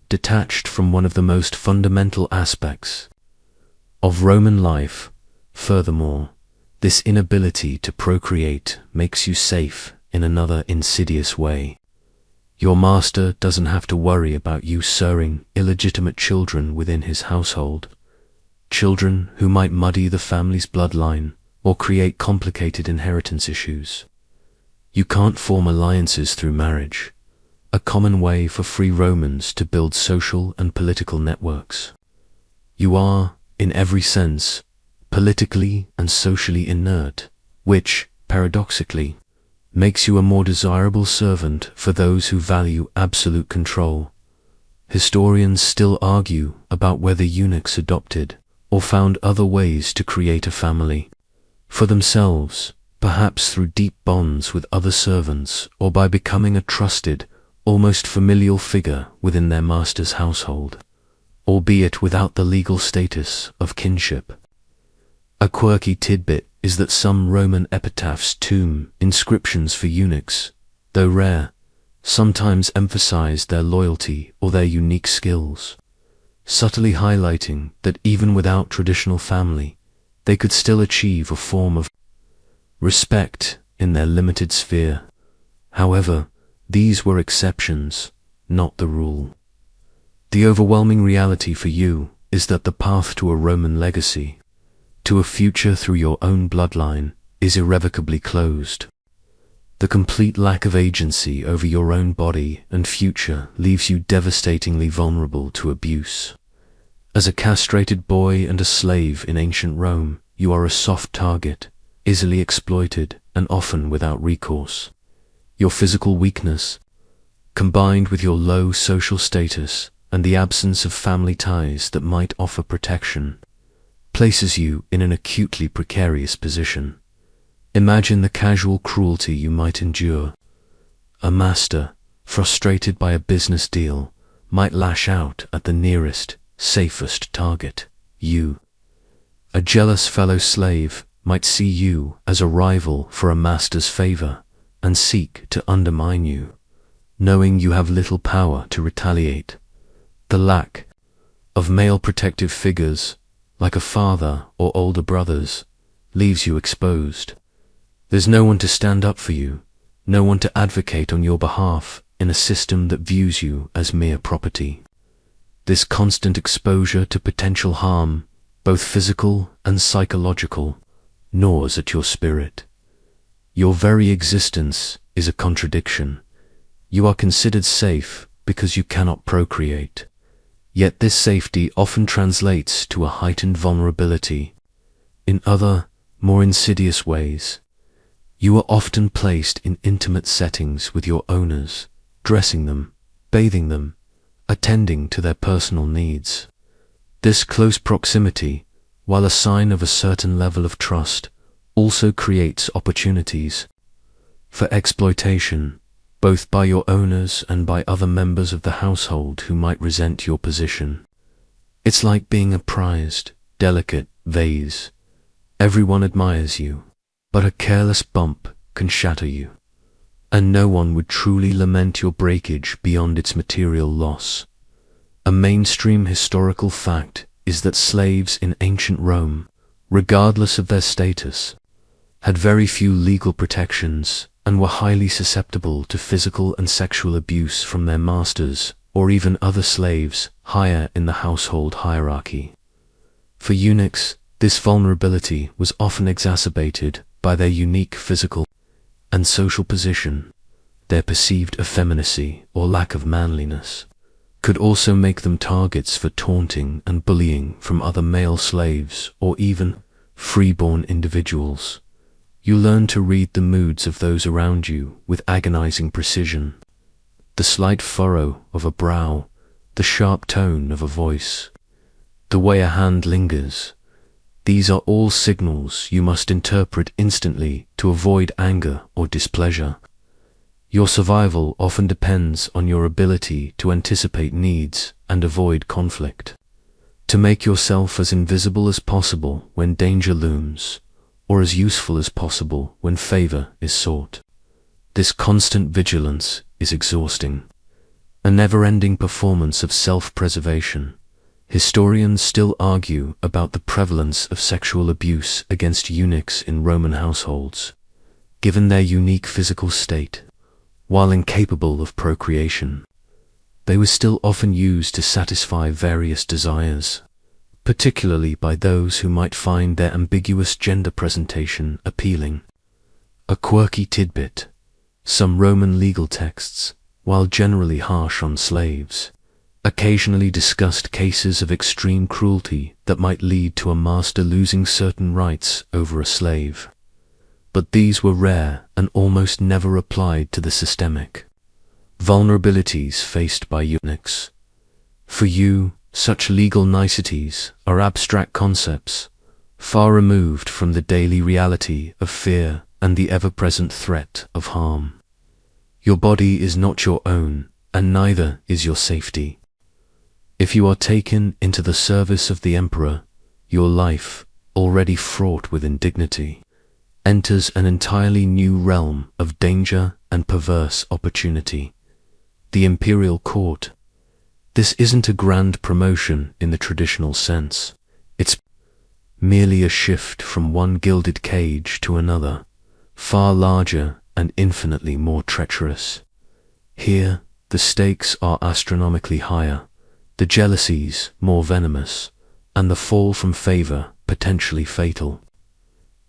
Speaker 1: detached from one of the most fundamental aspects of Roman life. Furthermore, this inability to procreate makes you safe in another insidious way. Your master doesn't have to worry about you sirring illegitimate children within his household, children who might muddy the family's bloodline or create complicated inheritance issues. You can't form alliances through marriage, a common way for free Romans to build social and political networks. You are, in every sense, politically and socially inert, which, paradoxically, makes you a more desirable servant for those who value absolute control. Historians still argue about whether eunuchs adopted or found other ways to create a family for themselves, perhaps through deep bonds with other servants or by becoming a trusted, almost familial figure within their master's household, albeit without the legal status of kinship. A quirky tidbit is that some Roman epitaphs tomb inscriptions for eunuchs, though rare, sometimes emphasize their loyalty or their unique skills, subtly highlighting that even without traditional family, they could still achieve a form of respect in their limited sphere. However, these were exceptions, not the rule. The overwhelming reality for you is that the path to a Roman legacy, to a future through your own bloodline, is irrevocably closed. The complete lack of agency over your own body and future leaves you devastatingly vulnerable to abuse. As a castrated boy and a slave in ancient Rome, you are a soft target, easily exploited and often without recourse. Your physical weakness, combined with your low social status and the absence of family ties that might offer protection, places you in an acutely precarious position. Imagine the casual cruelty you might endure. A master, frustrated by a business deal, might lash out at the nearest, safest target, you. A jealous fellow slave might see you as a rival for a master's favor and seek to undermine you, knowing you have little power to retaliate. The lack of male protective figures, like a father or older brothers, leaves you exposed. There's no one to stand up for you, no one to advocate on your behalf in a system that views you as mere property. This constant exposure to potential harm, both physical and psychological, gnaws at your spirit. Your very existence is a contradiction. You are considered safe because you cannot procreate. Yet this safety often translates to a heightened vulnerability. In other, more insidious ways, you are often placed in intimate settings with your owners, dressing them, bathing them, attending to their personal needs. This close proximity, while a sign of a certain level of trust, also creates opportunities for exploitation, both by your owners and by other members of the household who might resent your position. It's like being a prized, delicate vase. Everyone admires you, but a careless bump can shatter you, and no one would truly lament your breakage beyond its material loss. A mainstream historical fact is that slaves in ancient Rome, regardless of their status, had very few legal protections and were highly susceptible to physical and sexual abuse from their masters or even other slaves higher in the household hierarchy. For eunuchs, this vulnerability was often exacerbated by their unique physical and social position. Their perceived effeminacy or lack of manliness could also make them targets for taunting and bullying from other male slaves or even freeborn individuals. You learn to read the moods of those around you with agonizing precision. The slight furrow of a brow, the sharp tone of a voice, the way a hand lingers. These are all signals you must interpret instantly to avoid anger or displeasure. Your survival often depends on your ability to anticipate needs and avoid conflict, to make yourself as invisible as possible when danger looms, or as useful as possible when favor is sought. This constant vigilance is exhausting, a never-ending performance of self-preservation. Historians still argue about the prevalence of sexual abuse against eunuchs in Roman households, given their unique physical state. While incapable of procreation, they were still often used to satisfy various desires, particularly by those who might find their ambiguous gender presentation appealing. A quirky tidbit: some Roman legal texts, while generally harsh on slaves, occasionally discussed cases of extreme cruelty that might lead to a master losing certain rights over a slave. But these were rare and almost never applied to the systemic vulnerabilities faced by eunuchs. For you, such legal niceties are abstract concepts, far removed from the daily reality of fear and the ever-present threat of harm. Your body is not your own, and neither is your safety. If you are taken into the service of the emperor, your life, already fraught with indignity, enters an entirely new realm of danger and perverse opportunity. The imperial court. This isn't a grand promotion in the traditional sense. It's merely a shift from one gilded cage to another, far larger and infinitely more treacherous. Here, the stakes are astronomically higher, the jealousies more venomous, and the fall from favor potentially fatal.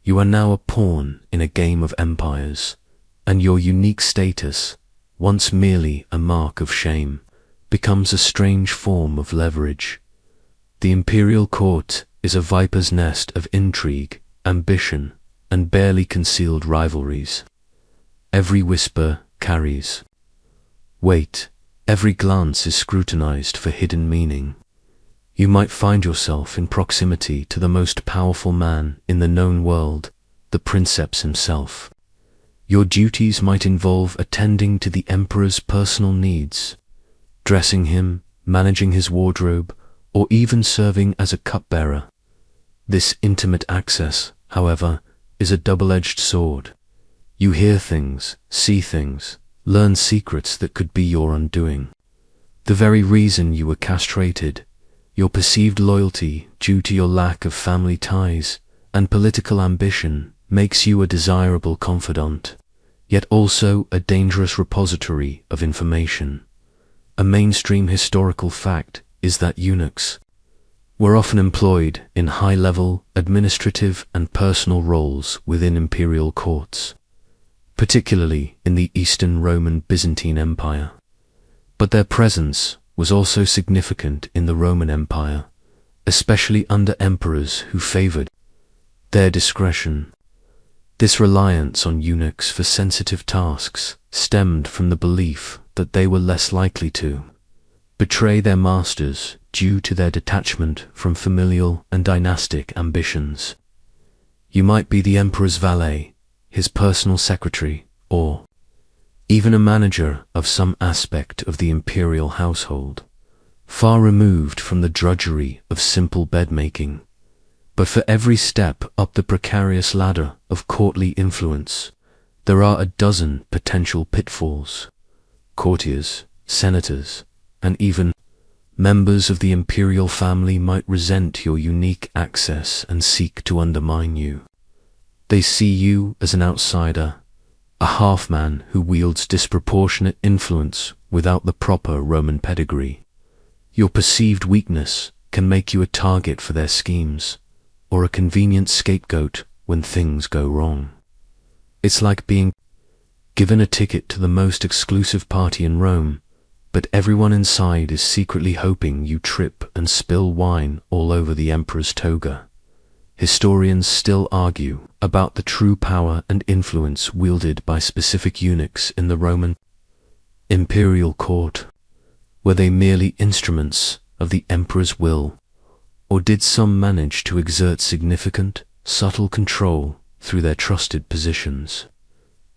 Speaker 1: You are now a pawn in a game of empires, and your unique status, once merely a mark of shame, becomes a strange form of leverage. The imperial court is a viper's nest of intrigue, ambition, and barely concealed rivalries. Every whisper carries weight, every glance is scrutinized for hidden meaning. You might find yourself in proximity to the most powerful man in the known world, the princeps himself. Your duties might involve attending to the emperor's personal needs, dressing him, managing his wardrobe, or even serving as a cupbearer. This intimate access, however, is a double-edged sword. You hear things, see things, learn secrets that could be your undoing. The very reason you were castrated, your perceived loyalty due to your lack of family ties and political ambition, makes you a desirable confidant, yet also a dangerous repository of information. A mainstream historical fact is that eunuchs were often employed in high-level administrative and personal roles within imperial courts, particularly in the Eastern Roman Byzantine Empire. But their presence was also significant in the Roman Empire, especially under emperors who favored their discretion. This reliance on eunuchs for sensitive tasks stemmed from the belief that they were less likely to betray their masters due to their detachment from familial and dynastic ambitions. You might be the emperor's valet, his personal secretary, or even a manager of some aspect of the imperial household, far removed from the drudgery of simple bed-making. But for every step up the precarious ladder of courtly influence, There are a dozen potential pitfalls. Courtiers, senators, and even members of the imperial family might resent your unique access and seek to undermine you. They see you as an outsider, a half-man who wields disproportionate influence without the proper Roman pedigree. Your perceived weakness can make you a target for their schemes, or a convenient scapegoat when things go wrong. It's like being given a ticket to the most exclusive party in Rome, but everyone inside is secretly hoping you trip and spill wine all over the emperor's toga. Historians still argue about the true power and influence wielded by specific eunuchs in the Roman imperial court. Were they merely instruments of the emperor's will, or did some manage to exert significant, subtle control through their trusted positions?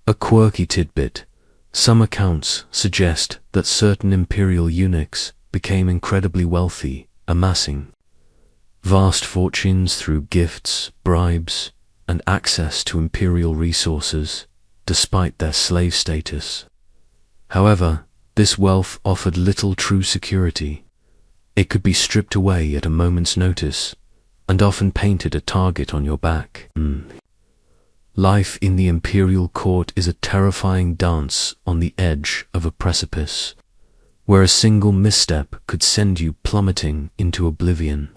Speaker 1: A quirky tidbit: some accounts suggest that certain imperial eunuchs became incredibly wealthy, amassing vast fortunes through gifts, bribes, and access to imperial resources, despite their slave status. However, this wealth offered little true security. It could be stripped away at a moment's notice, and often painted a target on your back. Life in the imperial court is a terrifying dance on the edge of a precipice, where a single misstep could send you plummeting into oblivion.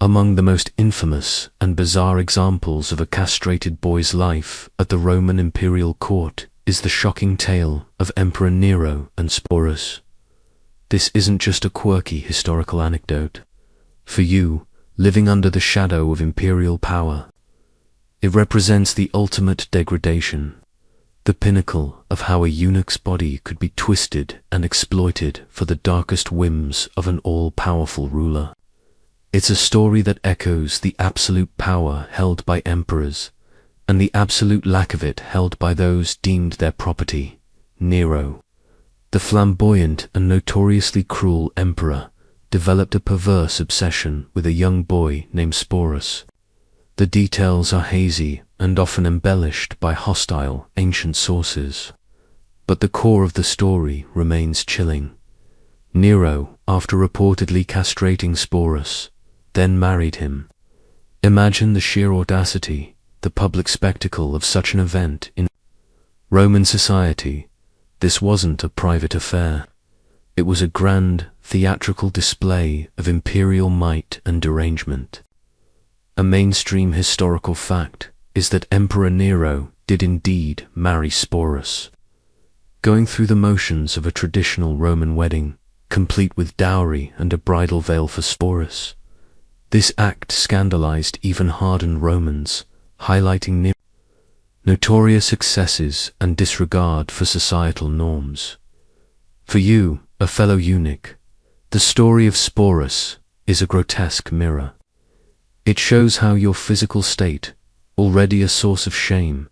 Speaker 1: Among the most infamous and bizarre examples of a castrated boy's life at the Roman imperial court is the shocking tale of Emperor Nero and Sporus. This isn't just a quirky historical anecdote. For you, living under the shadow of imperial power, it represents the ultimate degradation, the pinnacle of how a eunuch's body could be twisted and exploited for the darkest whims of an all-powerful ruler. It's a story that echoes the absolute power held by emperors, and the absolute lack of it held by those deemed their property. Nero, the flamboyant and notoriously cruel emperor, developed a perverse obsession with a young boy named Sporus. The details are hazy and often embellished by hostile, ancient sources, but the core of the story remains chilling. Nero, after reportedly castrating Sporus, then married him. Imagine the sheer audacity, the public spectacle of such an event in Roman society. This wasn't a private affair. It was a grand, theatrical display of imperial might and derangement. A mainstream historical fact is that Emperor Nero did indeed marry Sporus, going through the motions of a traditional Roman wedding, complete with dowry and a bridal veil for Sporus. This act scandalized even hardened Romans, highlighting Nero's notorious excesses and disregard for societal norms. For you, a fellow eunuch, the story of Sporus is a grotesque mirror. It shows how your physical state, already a source of shame,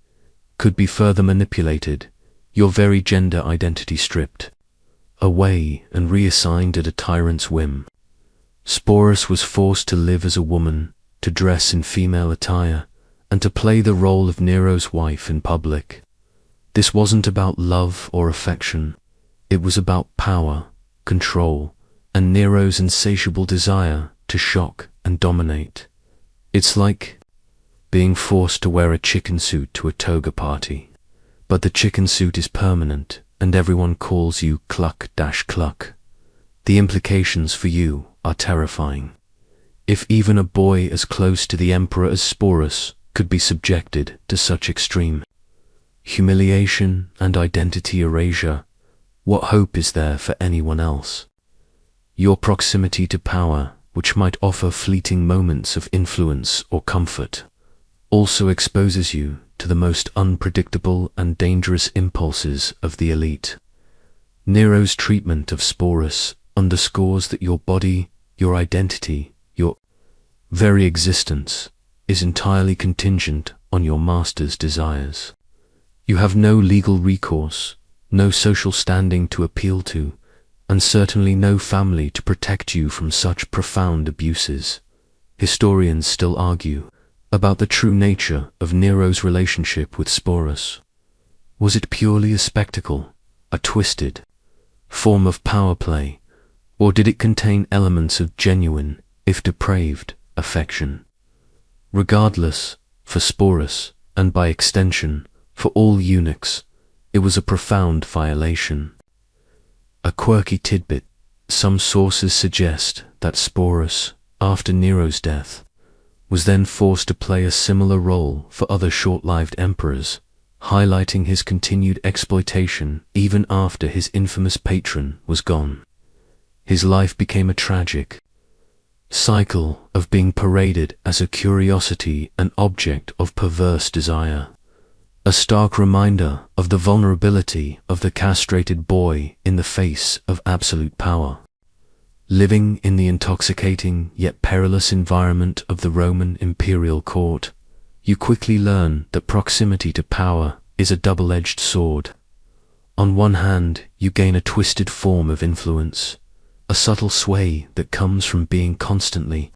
Speaker 1: could be further manipulated, your very gender identity stripped away and reassigned at a tyrant's whim. Sporus was forced to live as a woman, to dress in female attire, and to play the role of Nero's wife in public. This wasn't about love or affection. It was about power, control, and Nero's insatiable desire to shock and dominate. It's like being forced to wear a chicken suit to a toga party, but the chicken suit is permanent and everyone calls you Cluck-Cluck. The implications for you are terrifying. If even a boy as close to the emperor as Sporus could be subjected to such extreme humiliation and identity erasure, what hope is there for anyone else? Your proximity to power, which might offer fleeting moments of influence or comfort, also exposes you to the most unpredictable and dangerous impulses of the elite. Nero's treatment of Sporus underscores that your body, your identity, your very existence is entirely contingent on your master's desires. You have no legal recourse, no social standing to appeal to, and certainly no family to protect you from such profound abuses. Historians still argue about the true nature of Nero's relationship with Sporus. Was it purely a spectacle, a twisted form of power play, or did it contain elements of genuine, if depraved, affection? Regardless, for Sporus, and by extension, for all eunuchs, it was a profound violation. A quirky tidbit: some sources suggest that Sporus, after Nero's death, was then forced to play a similar role for other short-lived emperors, highlighting his continued exploitation even after his infamous patron was gone. His life became a tragic cycle of being paraded as a curiosity and object of perverse desire, a stark reminder of the vulnerability of the castrated boy in the face of absolute power. Living in the intoxicating yet perilous environment of the Roman imperial court, you quickly learn that proximity to power is a double-edged sword. On one hand, you gain a twisted form of influence, a subtle sway that comes from being constantly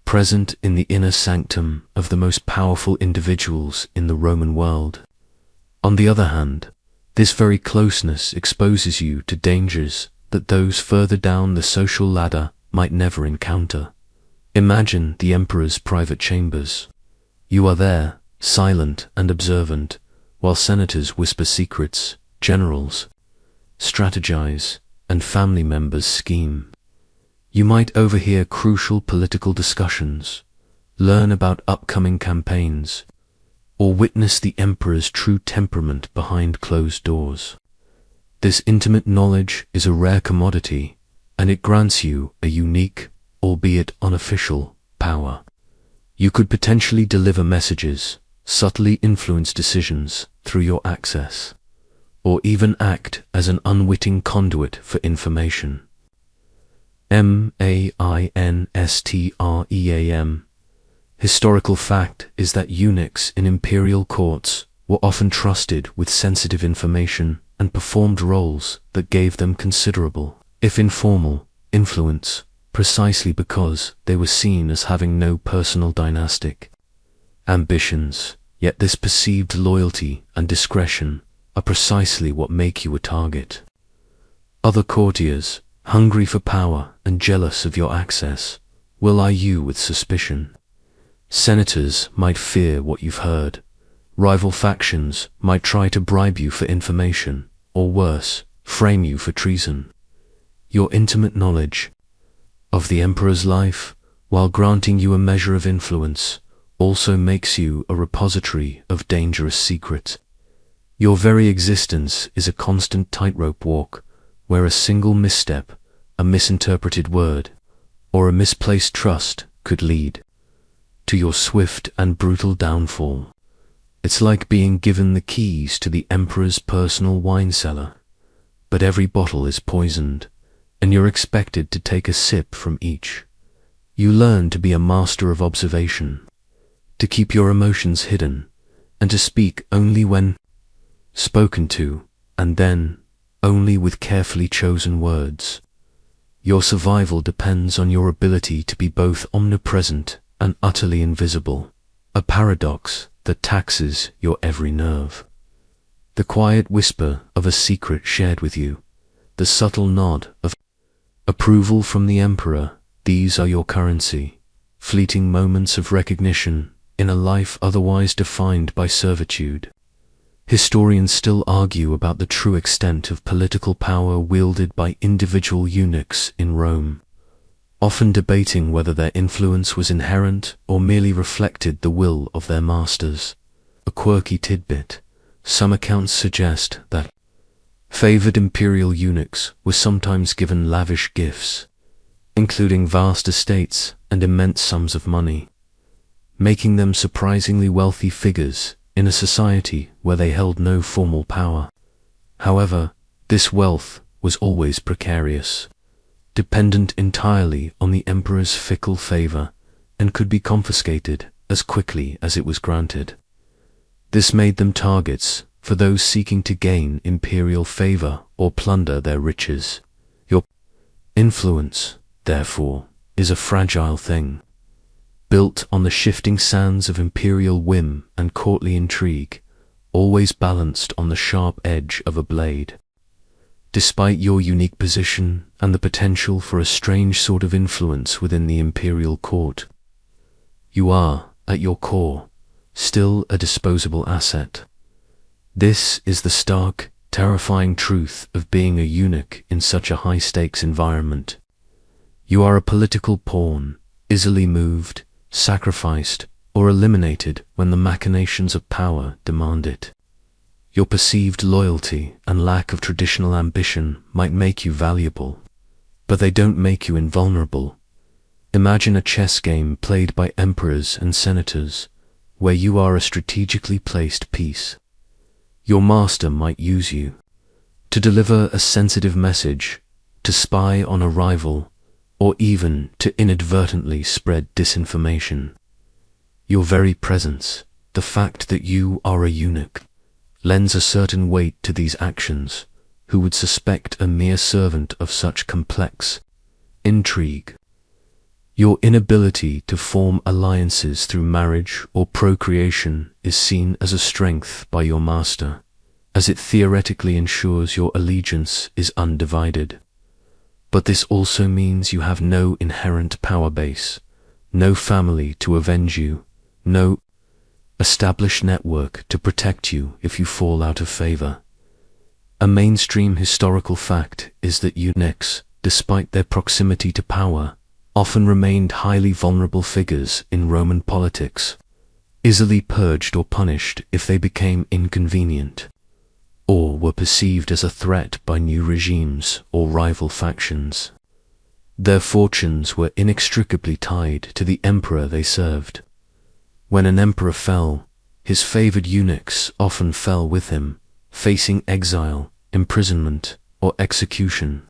Speaker 1: present in the inner sanctum of the most powerful individuals in the Roman world. On the other hand, this very closeness exposes you to dangers that those further down the social ladder might never encounter. Imagine the emperor's private chambers. You are there, silent and observant, while senators whisper secrets, generals strategize, and family members scheme. You might overhear crucial political discussions, learn about upcoming campaigns, or witness the emperor's true temperament behind closed doors. This intimate knowledge is a rare commodity, and it grants you a unique, albeit unofficial, power. You could potentially deliver messages, subtly influence decisions through your access, or even act as an unwitting conduit for information. Mainstream. Historical fact is that eunuchs in imperial courts were often trusted with sensitive information and performed roles that gave them considerable, if informal, influence, precisely because they were seen as having no personal dynastic ambitions. Yet this perceived loyalty and discretion are precisely what make you a target. Other courtiers, hungry for power and jealous of your access, will eye you with suspicion. Senators might fear what you've heard. Rival factions might try to bribe you for information, or worse, frame you for treason. Your intimate knowledge of the emperor's life, while granting you a measure of influence, also makes you a repository of dangerous secrets. Your very existence is a constant tightrope walk, where a single misstep, a misinterpreted word, or a misplaced trust could lead to your swift and brutal downfall. It's like being given the keys to the emperor's personal wine cellar, but every bottle is poisoned, and you're expected to take a sip from each. You learn to be a master of observation, to keep your emotions hidden, and to speak only when spoken to, and then only with carefully chosen words. Your survival depends on your ability to be both omnipresent and utterly invisible, a paradox that taxes your every nerve. The quiet whisper of a secret shared with you, the subtle nod of approval from the emperor, these are your currency, fleeting moments of recognition in a life otherwise defined by servitude. Historians still argue about the true extent of political power wielded by individual eunuchs in Rome, often debating whether their influence was inherent or merely reflected the will of their masters. A quirky tidbit: some accounts suggest that favored imperial eunuchs were sometimes given lavish gifts, including vast estates and immense sums of money, making them surprisingly wealthy figures in a society where they held no formal power. However, this wealth was always precarious, dependent entirely on the emperor's fickle favor, and could be confiscated as quickly as it was granted. This made them targets for those seeking to gain imperial favor or plunder their riches. Your influence, therefore, is a fragile thing, built on the shifting sands of imperial whim and courtly intrigue, always balanced on the sharp edge of a blade. Despite your unique position and the potential for a strange sort of influence within the imperial court, you are, at your core, still a disposable asset. This is the stark, terrifying truth of being a eunuch in such a high-stakes environment. You are a political pawn, easily moved, sacrificed, or eliminated when the machinations of power demand it. Your perceived loyalty and lack of traditional ambition might make you valuable, but they don't make you invulnerable. Imagine a chess game played by emperors and senators, where you are a strategically placed piece. Your master might use you to deliver a sensitive message, to spy on a rival, or even to inadvertently spread disinformation. Your very presence, the fact that you are a eunuch, lends a certain weight to these actions. Who would suspect a mere servant of such complex intrigue? Your inability to form alliances through marriage or procreation is seen as a strength by your master, as it theoretically ensures your allegiance is undivided. But this also means you have no inherent power base, no family to avenge you, no established network to protect you if you fall out of favor. A mainstream historical fact is that eunuchs, despite their proximity to power, often remained highly vulnerable figures in Roman politics, easily purged or punished if they became inconvenient, or were perceived as a threat by new regimes or rival factions. Their fortunes were inextricably tied to the emperor they served. When an emperor fell, his favored eunuchs often fell with him, facing exile, imprisonment, or execution.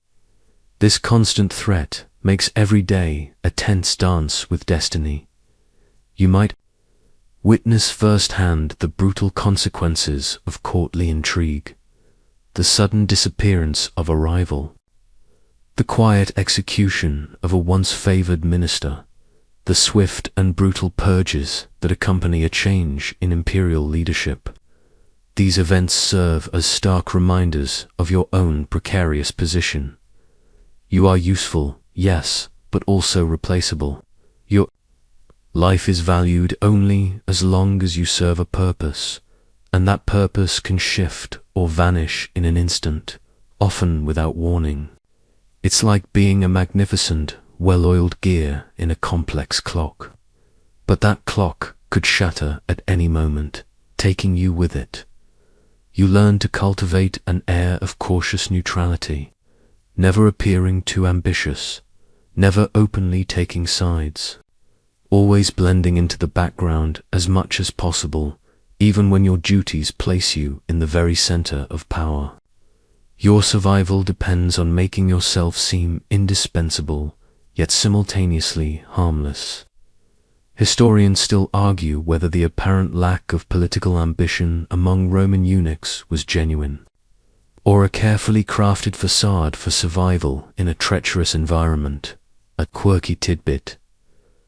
Speaker 1: This constant threat makes every day a tense dance with destiny. You might witness firsthand the brutal consequences of courtly intrigue, the sudden disappearance of a rival, the quiet execution of a once favored minister, the swift and brutal purges that accompany a change in imperial leadership. These events serve as stark reminders of your own precarious position. You are useful, yes, but also replaceable. Your life is valued only as long as you serve a purpose, and that purpose can shift or vanish in an instant, often without warning. It's like being a magnificent, well-oiled gear in a complex clock. But that clock could shatter at any moment, taking you with it. You learn to cultivate an air of cautious neutrality, never appearing too ambitious, never openly taking sides, always blending into the background as much as possible, even when your duties place you in the very center of power. Your survival depends on making yourself seem indispensable, yet simultaneously harmless. Historians still argue whether the apparent lack of political ambition among Roman eunuchs was genuine, or a carefully crafted facade for survival in a treacherous environment. A quirky tidbit: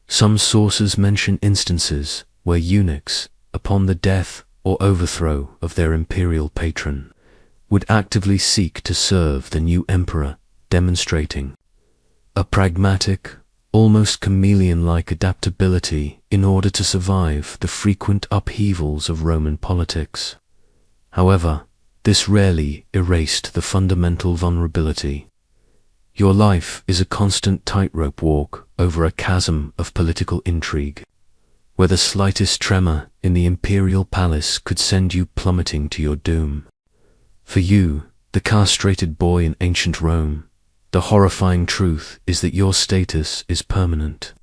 Speaker 1: some sources mention instances where eunuchs, upon the death or overthrow of their imperial patron, would actively seek to serve the new emperor, demonstrating a pragmatic, almost chameleon-like adaptability in order to survive the frequent upheavals of Roman politics. However, this rarely erased the fundamental vulnerability. Your life is a constant tightrope walk over a chasm of political intrigue, where the slightest tremor in the imperial palace could send you plummeting to your doom. For you, the castrated boy in ancient Rome, the horrifying truth is that your status is permanent.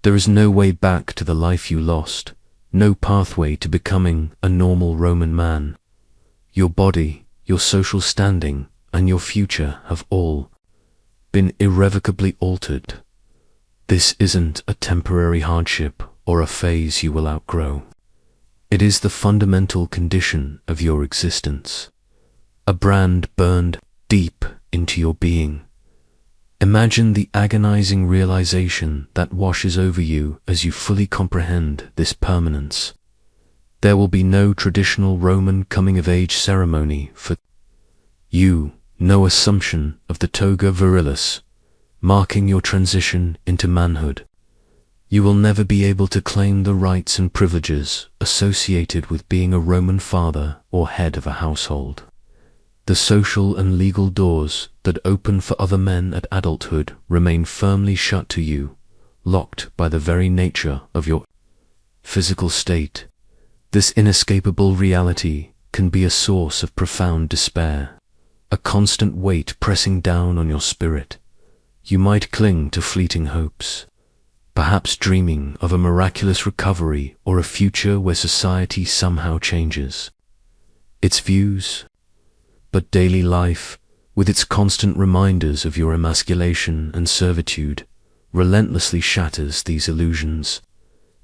Speaker 1: There is no way back to the life you lost, no pathway to becoming a normal Roman man. Your body, your social standing, and your future have all been irrevocably altered. This isn't a temporary hardship or a phase you will outgrow. It is the fundamental condition of your existence, a brand burned deep into your being. Imagine the agonizing realization that washes over you as you fully comprehend this permanence. There will be no traditional Roman coming-of-age ceremony for you, no assumption of the toga virilis, marking your transition into manhood. You will never be able to claim the rights and privileges associated with being a Roman father or head of a household. The social and legal doors that open for other men at adulthood remain firmly shut to you, locked by the very nature of your physical state. This inescapable reality can be a source of profound despair, a constant weight pressing down on your spirit. You might cling to fleeting hopes, perhaps dreaming of a miraculous recovery or a future where society somehow changes its views. But daily life, with its constant reminders of your emasculation and servitude, relentlessly shatters these illusions.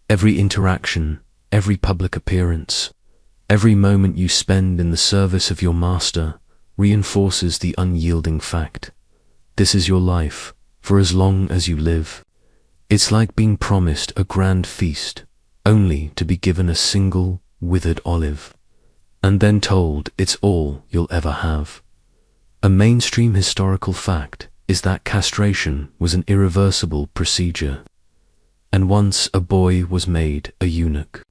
Speaker 1: Every interaction, every public appearance, every moment you spend in the service of your master reinforces the unyielding fact: this is your life, for as long as you live. It's like being promised a grand feast, only to be given a single withered olive, and then told it's all you'll ever have. A mainstream historical fact is that castration was an irreversible procedure, and once a boy was made a eunuch,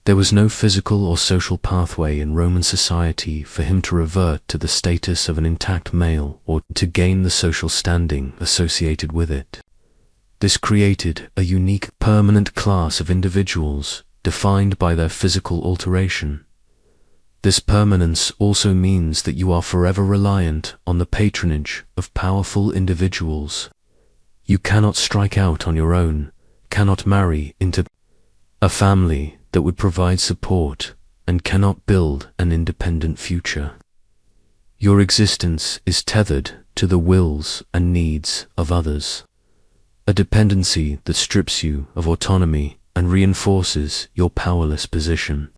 Speaker 1: there was no physical or social pathway in Roman society for him to revert to the status of an intact male or to gain the social standing associated with it. This created a unique, permanent class of individuals defined by their physical alteration. This permanence also means that you are forever reliant on the patronage of powerful individuals. You cannot strike out on your own, cannot marry into a family that would provide support, and cannot build an independent future. Your existence is tethered to the wills and needs of others, a dependency that strips you of autonomy and reinforces your powerless position.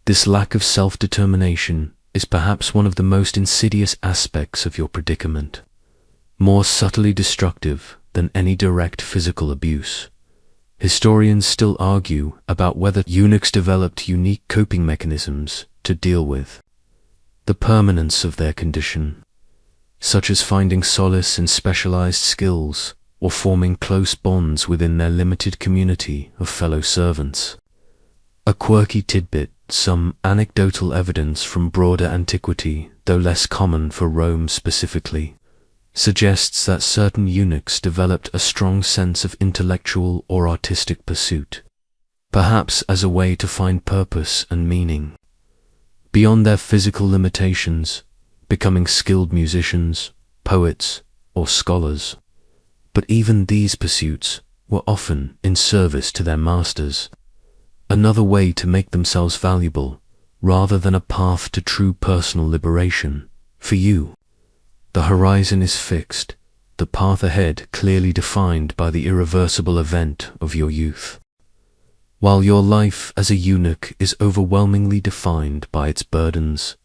Speaker 1: This lack of self-determination is perhaps one of the most insidious aspects of your predicament, more subtly destructive than any direct physical abuse. Historians still argue about whether eunuchs developed unique coping mechanisms to deal with the permanence of their condition, such as finding solace in specialized skills or forming close bonds within their limited community of fellow servants. A quirky tidbit: some anecdotal evidence from broader antiquity, though less common for Rome specifically, suggests that certain eunuchs developed a strong sense of intellectual or artistic pursuit, perhaps as a way to find purpose and meaning beyond their physical limitations, becoming skilled musicians, poets, or scholars. But even these pursuits were often in service to their masters, another way to make themselves valuable, rather than a path to true personal liberation. For you, the horizon is fixed, the path ahead clearly defined by the irreversible event of your youth. While your life as a eunuch is overwhelmingly defined by its burdens,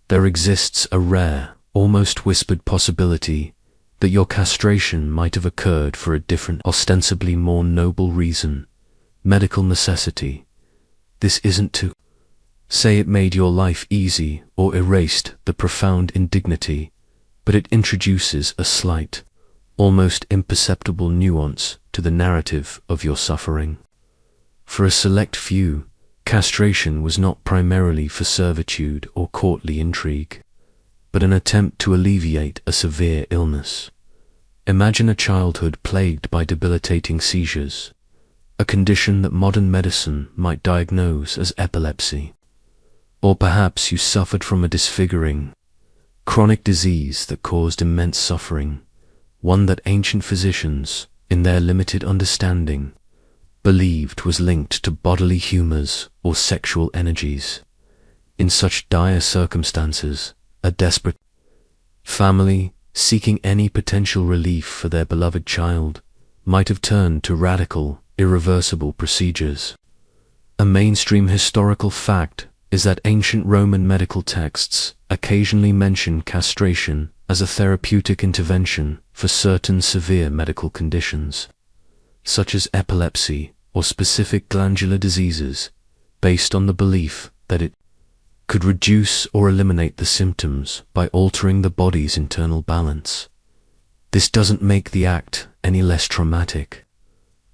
Speaker 1: there exists a rare, almost whispered possibility that your castration might have occurred for a different, ostensibly more noble reason: medical necessity. This isn't to say it made your life easy or erased the profound indignity, but it introduces a slight, almost imperceptible nuance to the narrative of your suffering. For a select few, castration was not primarily for servitude or courtly intrigue, but an attempt to alleviate a severe illness. Imagine a childhood plagued by debilitating seizures, a condition that modern medicine might diagnose as epilepsy. Or perhaps you suffered from a disfiguring, chronic disease that caused immense suffering, one that ancient physicians, in their limited understanding, believed was linked to bodily humors or sexual energies. In such dire circumstances, a desperate family, seeking any potential relief for their beloved child, might have turned to radical, irreversible procedures. A mainstream historical fact is that ancient Roman medical texts occasionally mention castration as a therapeutic intervention for certain severe medical conditions, such as epilepsy or specific glandular diseases. based on the belief that it could reduce or eliminate the symptoms by altering the body's internal balance. This doesn't make the act any less traumatic.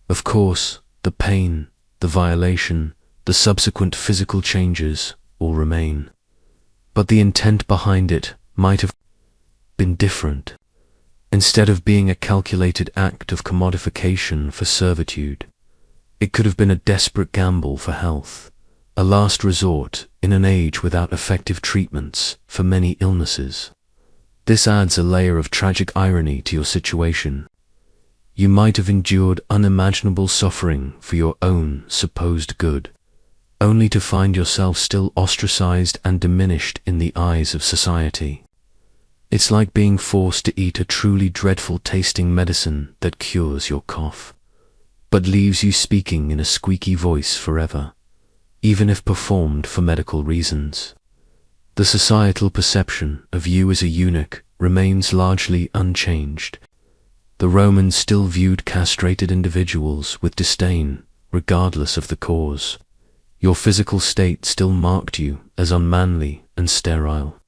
Speaker 1: Of course, the pain, the violation, the subsequent physical changes all remain. But the intent behind it might have been different. Instead of being a calculated act of commodification for servitude, it could have been a desperate gamble for health, a last resort in an age without effective treatments for many illnesses. This adds a layer of tragic irony to your situation. You might have endured unimaginable suffering for your own supposed good, only to find yourself still ostracized and diminished in the eyes of society. It's like being forced to eat a truly dreadful tasting medicine that cures your cough, but leaves you speaking in a squeaky voice forever, even if performed for medical reasons. The societal perception of you as a eunuch remains largely unchanged. The Romans still viewed castrated individuals with disdain, regardless of the cause. Your physical state still marked you as unmanly and sterile.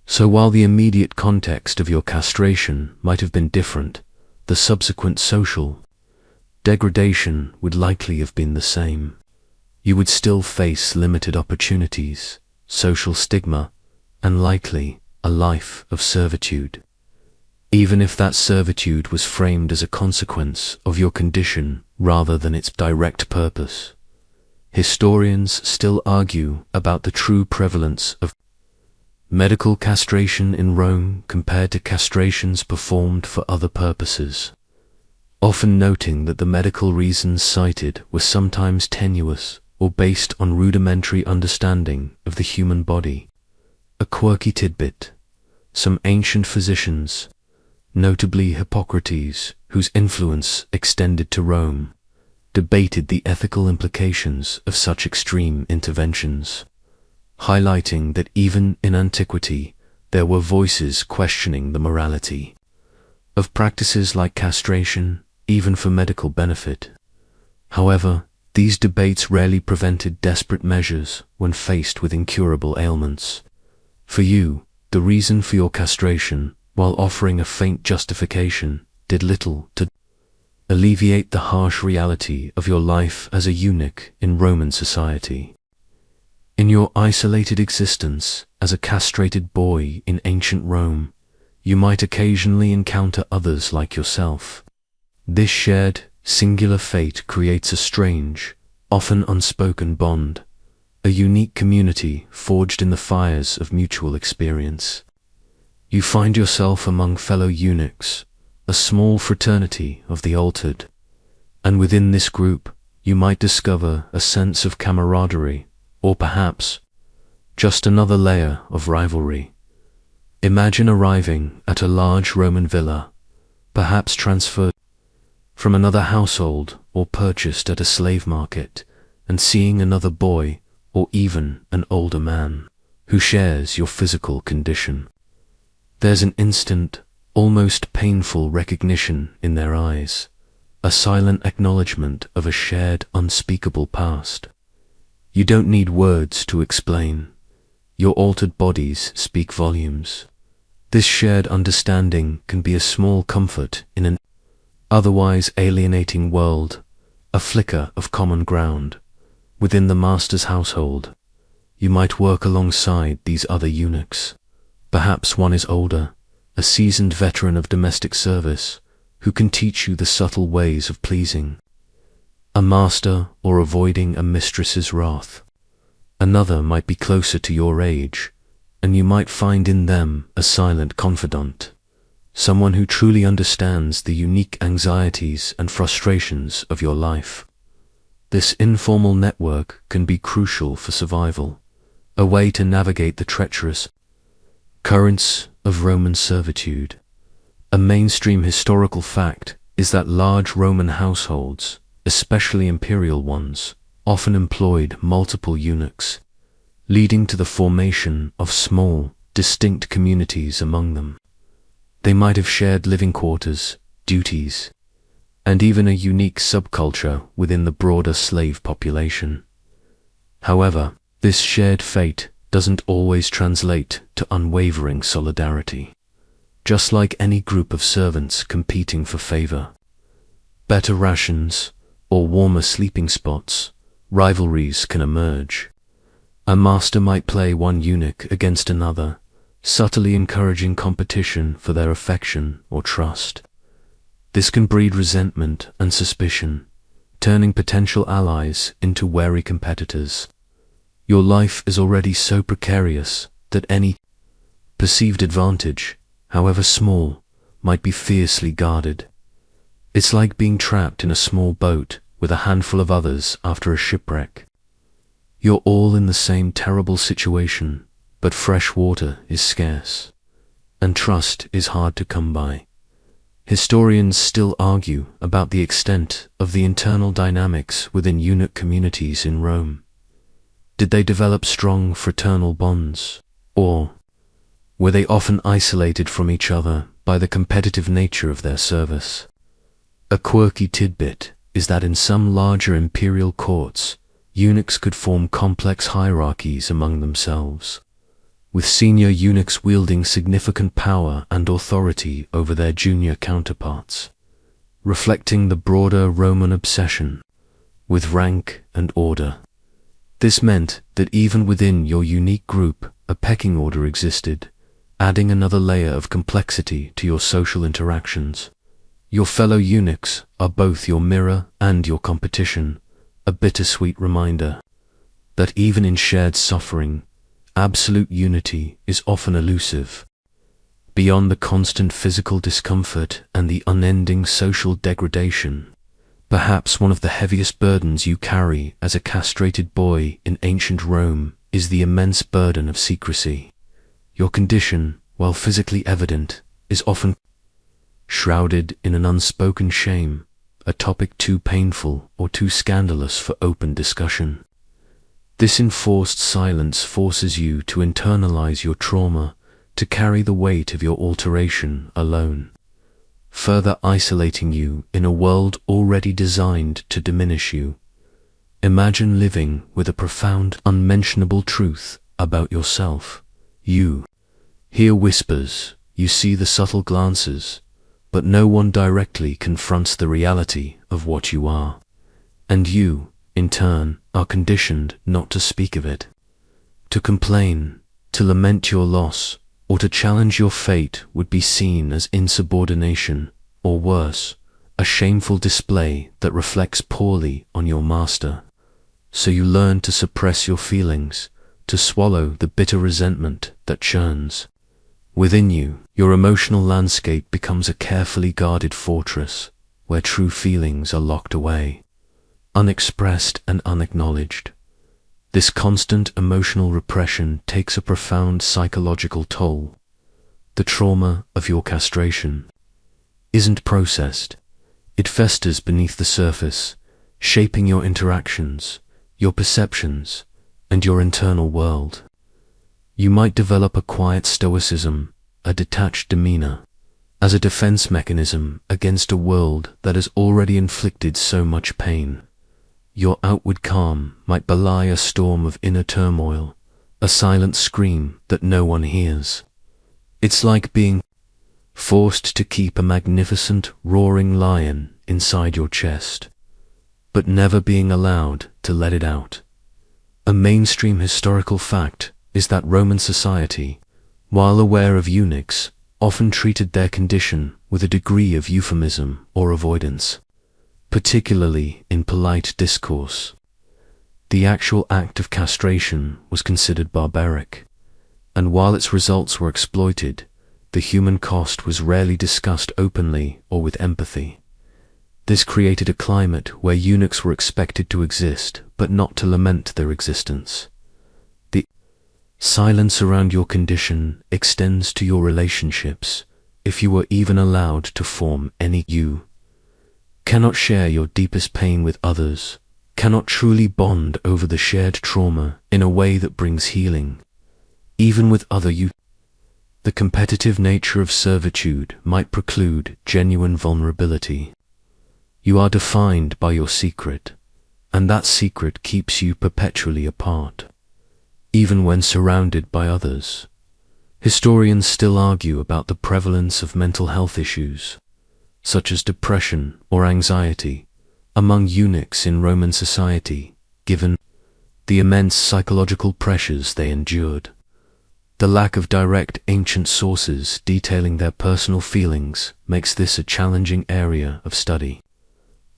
Speaker 1: So while the immediate context of your castration might have been different, the subsequent social degradation would likely have been the same. You would still face limited opportunities, social stigma, and likely a life of servitude. Even if that servitude was framed as a consequence of your condition rather than its direct purpose. Historians still argue about the true prevalence of medical castration in Rome compared to castrations performed for other purposes, often noting that the medical reasons cited were sometimes tenuous or based on rudimentary understanding of the human body. A quirky tidbit: some ancient physicians, notably Hippocrates, whose influence extended to Rome, debated the ethical implications of such extreme interventions, highlighting that even in antiquity there were voices questioning the morality of practices like castration, even for medical benefit. However, these debates rarely prevented desperate measures when faced with incurable ailments. For you, the reason for your castration, while offering a faint justification, did little to alleviate the harsh reality of your life as a eunuch in Roman society. In your isolated existence as a castrated boy in ancient Rome, you might occasionally encounter others like yourself. This shared, singular fate creates a strange, often unspoken bond, a unique community forged in the fires of mutual experience. You find yourself among fellow eunuchs, a small fraternity of the altered, and within this group you might discover a sense of camaraderie, or perhaps just another layer of rivalry. Imagine arriving at a large Roman villa, perhaps transferred from another household or purchased at a slave market, and seeing another boy or even an older man who shares your physical condition. There's an instant, almost painful recognition in their eyes, a silent acknowledgement of a shared, unspeakable past. You don't need words to explain. Your altered bodies speak volumes. This shared understanding can be a small comfort in an otherwise alienating world, a flicker of common ground. Within the master's household, you might work alongside these other eunuchs. Perhaps one is older, a seasoned veteran of domestic service, who can teach you the subtle ways of pleasing a master or avoiding a mistress's wrath. Another might be closer to your age, and you might find in them a silent confidant, someone who truly understands the unique anxieties and frustrations of your life. This informal network can be crucial for survival, a way to navigate the treacherous currents of Roman servitude. A mainstream historical fact is that large Roman households, especially imperial ones, often employed multiple eunuchs, leading to the formation of small, distinct communities among them. They might have shared living quarters, duties, and even a unique subculture within the broader slave population. However, this shared fate doesn't always translate to unwavering solidarity. Just like any group of servants competing for favor, better rations, or warmer sleeping spots, rivalries can emerge. A master might play one eunuch against another, subtly encouraging competition for their affection or trust. This can breed resentment and suspicion, turning potential allies into wary competitors. Your life is already so precarious that any perceived advantage, however small, might be fiercely guarded. It's like being trapped in a small boat with a handful of others after a shipwreck. You're all in the same terrible situation, but fresh water is scarce, and trust is hard to come by. Historians still argue about the extent of the internal dynamics within eunuch communities in Rome. Did they develop strong fraternal bonds, or were they often isolated from each other by the competitive nature of their service? A quirky tidbit is that in some larger imperial courts, eunuchs could form complex hierarchies among themselves, with senior eunuchs wielding significant power and authority over their junior counterparts, reflecting the broader Roman obsession with rank and order. This meant that even within your unique group, a pecking order existed, adding another layer of complexity to your social interactions. Your fellow eunuchs are both your mirror and your competition, a bittersweet reminder that even in shared suffering, absolute unity is often elusive. Beyond the constant physical discomfort and the unending social degradation, perhaps one of the heaviest burdens you carry as a castrated boy in ancient Rome is the immense burden of secrecy. Your condition, while physically evident, is often shrouded in an unspoken shame, a topic too painful or too scandalous for open discussion. This enforced silence forces you to internalize your trauma, to carry the weight of your alteration alone, further isolating you in a world already designed to diminish you. Imagine living with a profound, unmentionable truth about yourself. You hear whispers, you see the subtle glances, but no one directly confronts the reality of what you are. And you, in turn, are conditioned not to speak of it. To complain, to lament your loss, or to challenge your fate would be seen as insubordination, or worse, a shameful display that reflects poorly on your master. So you learn to suppress your feelings, to swallow the bitter resentment that churns within you. Your emotional landscape becomes a carefully guarded fortress where true feelings are locked away, unexpressed and unacknowledged. This constant emotional repression takes a profound psychological toll. The trauma of your castration isn't processed. It festers beneath the surface, shaping your interactions, your perceptions, and your internal world. You might develop a quiet stoicism, a detached demeanor, as a defense mechanism against a world that has already inflicted so much pain. Your outward calm might belie a storm of inner turmoil, a silent scream that no one hears. It's like being forced to keep a magnificent, roaring lion inside your chest, but never being allowed to let it out. A mainstream historical fact is that Roman society, while aware of eunuchs, often treated their condition with a degree of euphemism or avoidance, particularly in polite discourse. The actual act of castration was considered barbaric, and while its results were exploited, the human cost was rarely discussed openly or with empathy. This created a climate where eunuchs were expected to exist, but not to lament their existence. The silence around your condition extends to your relationships, if you were even allowed to form any. You cannot share your deepest pain with others, cannot truly bond over the shared trauma in a way that brings healing, even with other you. The competitive nature of servitude might preclude genuine vulnerability. You are defined by your secret, and that secret keeps you perpetually apart, even when surrounded by others. Historians still argue about the prevalence of mental health issues, such as depression or anxiety, among eunuchs in Roman society, given the immense psychological pressures they endured. The lack of direct ancient sources detailing their personal feelings makes this a challenging area of study.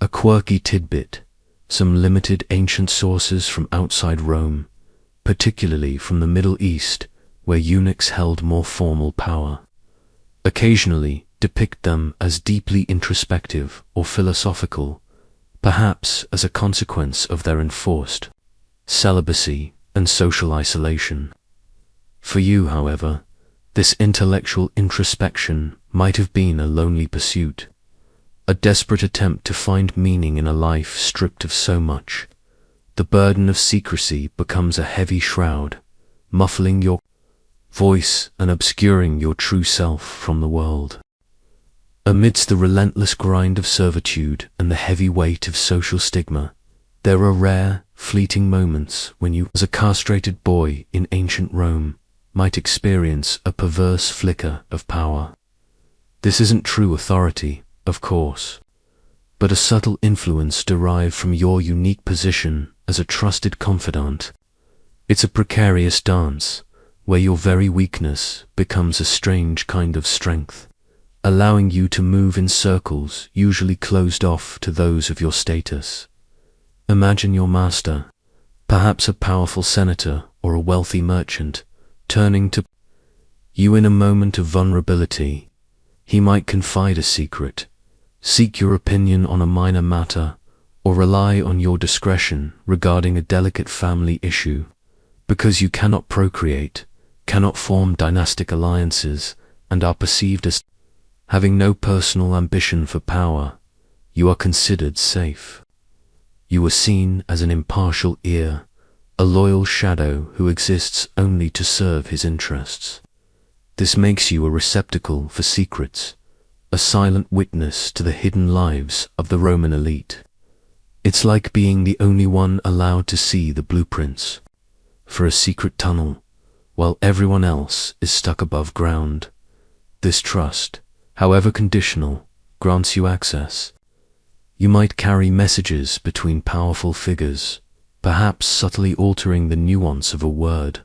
Speaker 1: A quirky tidbit: some limited ancient sources from outside Rome, particularly from the Middle East, where eunuchs held more formal power, occasionally depict them as deeply introspective or philosophical, perhaps as a consequence of their enforced celibacy and social isolation. For you, however, this intellectual introspection might have been a lonely pursuit, a desperate attempt to find meaning in a life stripped of so much. The burden of secrecy becomes a heavy shroud, muffling your voice and obscuring your true self from the world. Amidst the relentless grind of servitude and the heavy weight of social stigma, there are rare, fleeting moments when you, as a castrated boy in ancient Rome, might experience a perverse flicker of power. This isn't true authority, of course, but a subtle influence derived from your unique position as a trusted confidant. It's a precarious dance, where your very weakness becomes a strange kind of strength, allowing you to move in circles usually closed off to those of your status. Imagine your master, perhaps a powerful senator or a wealthy merchant, turning to you in a moment of vulnerability. He might confide a secret, seek your opinion on a minor matter, or rely on your discretion regarding a delicate family issue. Because you cannot procreate, cannot form dynastic alliances, and are perceived as having no personal ambition for power, you are considered safe. You are seen as an impartial ear, a loyal shadow who exists only to serve his interests. This makes you a receptacle for secrets, a silent witness to the hidden lives of the Roman elite. It's like being the only one allowed to see the blueprints for a secret tunnel, while everyone else is stuck above ground. This trust, however conditional, grants you access. You might carry messages between powerful figures, perhaps subtly altering the nuance of a word,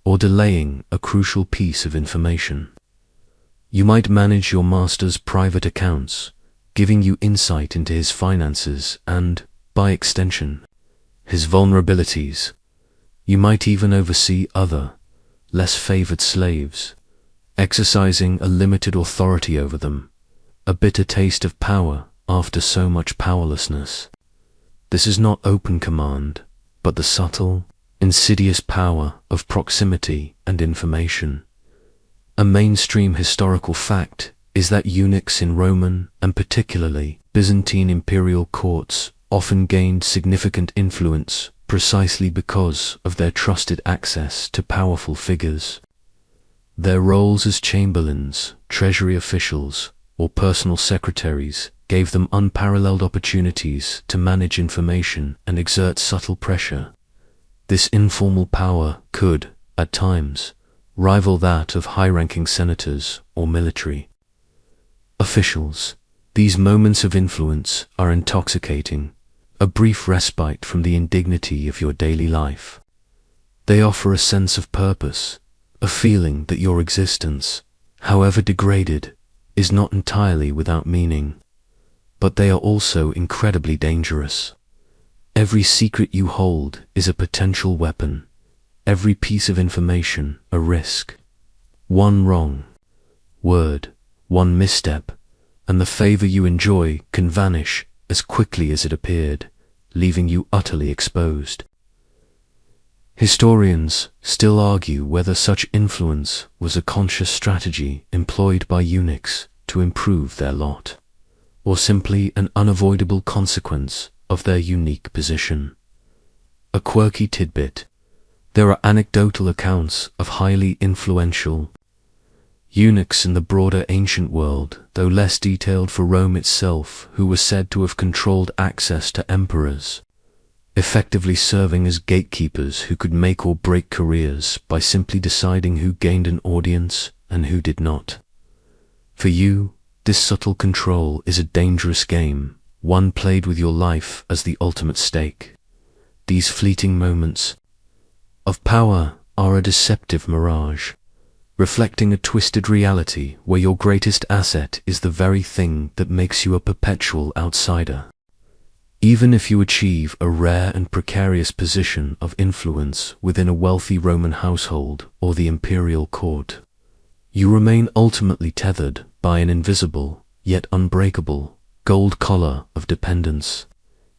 Speaker 1: or delaying a crucial piece of information. You might manage your master's private accounts, giving you insight into his finances and, by extension, his vulnerabilities. You might even oversee other, less favored slaves, exercising a limited authority over them, a bitter taste of power after so much powerlessness. This is not open command, but the subtle, insidious power of proximity and information. A mainstream historical fact is that eunuchs in Roman and particularly Byzantine imperial courts often gained significant influence precisely because of their trusted access to powerful figures. Their roles as chamberlains, treasury officials, or personal secretaries gave them unparalleled opportunities to manage information and exert subtle pressure. This informal power could, at times, rival that of high-ranking senators or military officials. These moments of influence are intoxicating, a brief respite from the indignity of your daily life. They offer a sense of purpose, a feeling that your existence, however degraded, is not entirely without meaning. But they are also incredibly dangerous. Every secret you hold is a potential weapon, every piece of information a risk. One wrong word, one misstep, and the favor you enjoy can vanish as quickly as it appeared, leaving you utterly exposed. Historians still argue whether such influence was a conscious strategy employed by eunuchs to improve their lot, or simply an unavoidable consequence of their unique position. A quirky tidbit: there are anecdotal accounts of highly influential eunuchs in the broader ancient world, though less detailed for Rome itself, who were said to have controlled access to emperors, effectively serving as gatekeepers who could make or break careers by simply deciding who gained an audience and who did not. For you, this subtle control is a dangerous game, one played with your life as the ultimate stake. These fleeting moments of power are a deceptive mirage, reflecting a twisted reality where your greatest asset is the very thing that makes you a perpetual outsider. Even if you achieve a rare and precarious position of influence within a wealthy Roman household or the imperial court, you remain ultimately tethered by an invisible, yet unbreakable, gold collar of dependence.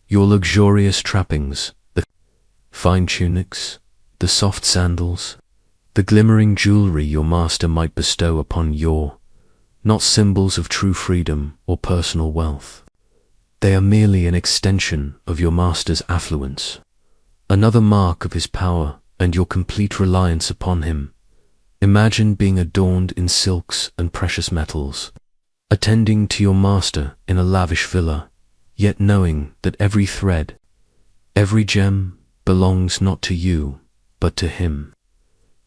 Speaker 1: Your luxurious trappings, the fine tunics, the soft sandals, the glimmering jewelry your master might bestow upon you, not symbols of true freedom or personal wealth. They are merely an extension of your master's affluence, another mark of his power and your complete reliance upon him. Imagine being adorned in silks and precious metals, attending to your master in a lavish villa, yet knowing that every thread, every gem belongs not to you, but to him.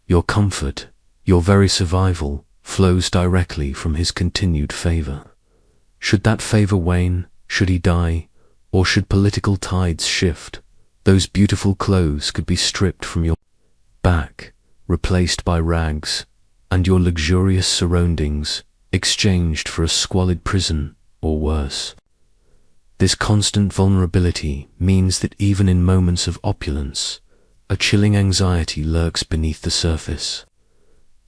Speaker 1: Your comfort, your very survival, flows directly from his continued favor. Should that favor wane, should he die, or should political tides shift, those beautiful clothes could be stripped from your back, replaced by rags, and your luxurious surroundings exchanged for a squalid prison or worse. This constant vulnerability means that even in moments of opulence, a chilling anxiety lurks beneath the surface.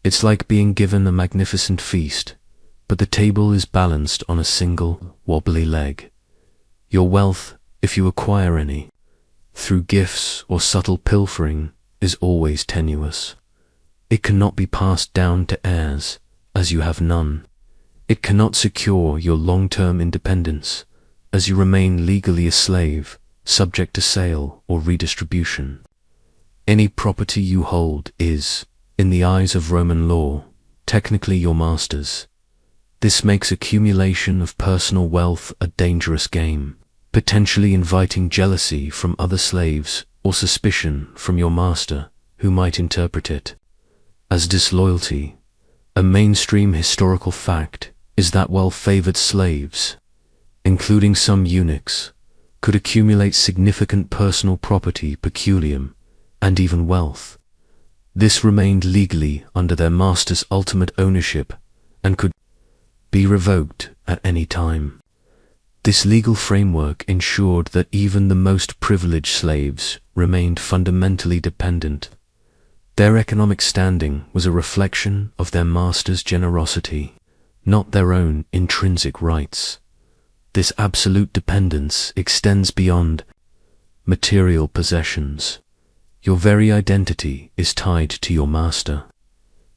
Speaker 1: It's like being given a magnificent feast, but the table is balanced on a single, wobbly leg. Your wealth, if you acquire any, through gifts or subtle pilfering, is always tenuous. It cannot be passed down to heirs, as you have none. It cannot secure your long-term independence, as you remain legally a slave, subject to sale or redistribution. Any property you hold is, in the eyes of Roman law, technically your master's. This makes accumulation of personal wealth a dangerous game, potentially inviting jealousy from other slaves or suspicion from your master, who might interpret it as disloyalty. A mainstream historical fact is that well-favored slaves, including some eunuchs, could accumulate significant personal property peculium, and even wealth. This remained legally under their master's ultimate ownership and could be revoked at any time. This legal framework ensured that even the most privileged slaves remained fundamentally dependent. Their economic standing was a reflection of their master's generosity, not their own intrinsic rights. This absolute dependence extends beyond material possessions. Your very identity is tied to your master.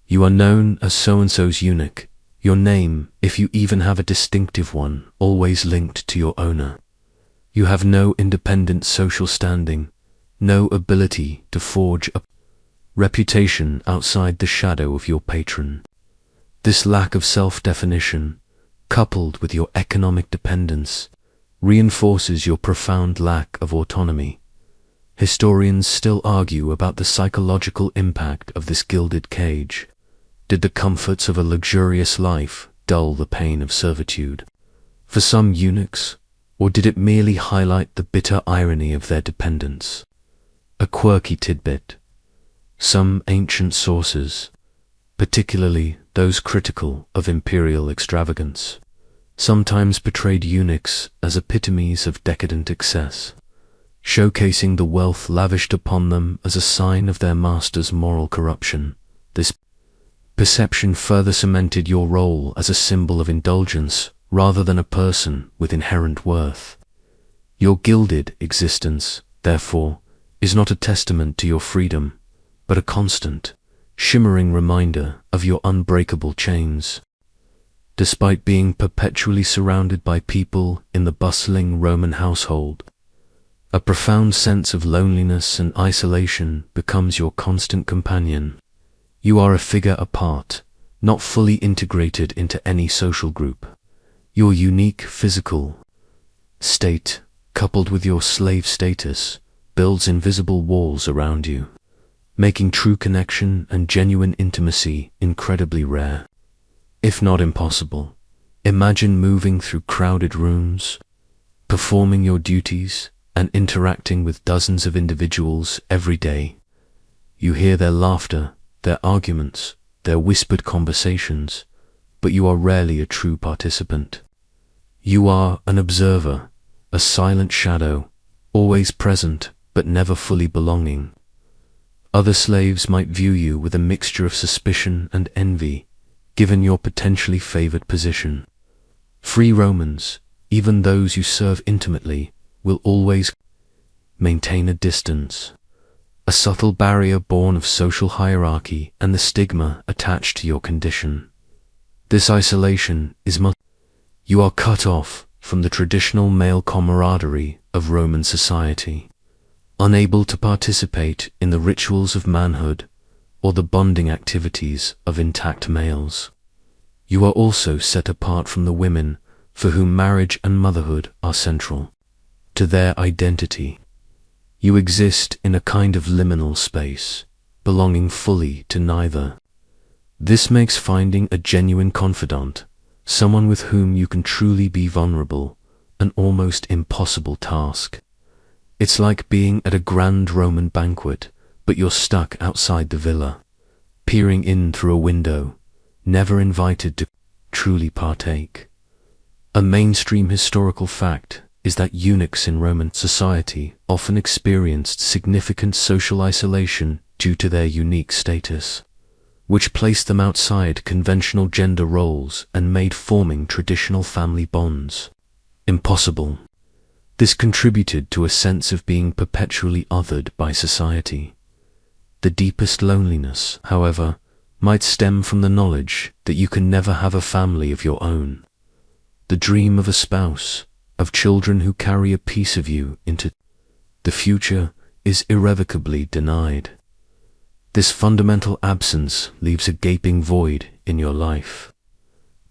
Speaker 1: You are known as so-and-so's eunuch, your name, if you even have a distinctive one, always linked to your owner. You have no independent social standing, no ability to forge a reputation outside the shadow of your patron. This lack of self-definition, coupled with your economic dependence, reinforces your profound lack of autonomy. Historians still argue about the psychological impact of this gilded cage. Did the comforts of a luxurious life dull the pain of servitude for some eunuchs, or did it merely highlight the bitter irony of their dependence? A quirky tidbit. Some ancient sources, particularly those critical of imperial extravagance, sometimes portrayed eunuchs as epitomes of decadent excess, showcasing the wealth lavished upon them as a sign of their master's moral corruption. This perception further cemented your role as a symbol of indulgence rather than a person with inherent worth. Your gilded existence, therefore, is not a testament to your freedom, but a constant, shimmering reminder of your unbreakable chains. Despite being perpetually surrounded by people in the bustling Roman household, a profound sense of loneliness and isolation becomes your constant companion. You are a figure apart, not fully integrated into any social group. Your unique physical state, coupled with your slave status, builds invisible walls around you, making true connection and genuine intimacy incredibly rare. If not impossible, imagine moving through crowded rooms, performing your duties, and interacting with dozens of individuals every day. You hear their laughter, their arguments, their whispered conversations, but you are rarely a true participant. You are an observer, a silent shadow, always present but never fully belonging. Other slaves might view you with a mixture of suspicion and envy, given your potentially favored position. Free Romans, even those you serve intimately, will always maintain a distance, a subtle barrier born of social hierarchy and the stigma attached to your condition. This isolation is you are cut off from the traditional male camaraderie of Roman society, unable to participate in the rituals of manhood or the bonding activities of intact males. You are also set apart from the women for whom marriage and motherhood are central to their identity. You exist in a kind of liminal space, belonging fully to neither. This makes finding a genuine confidant, someone with whom you can truly be vulnerable, an almost impossible task. It's like being at a grand Roman banquet, but you're stuck outside the villa, peering in through a window, never invited to truly partake. A mainstream historical fact is that eunuchs in Roman society often experienced significant social isolation due to their unique status, which placed them outside conventional gender roles and made forming traditional family bonds impossible. This contributed to a sense of being perpetually othered by society. The deepest loneliness, however, might stem from the knowledge that you can never have a family of your own. The dream of a spouse, of children who carry a piece of you into the future, is irrevocably denied. This fundamental absence leaves a gaping void in your life,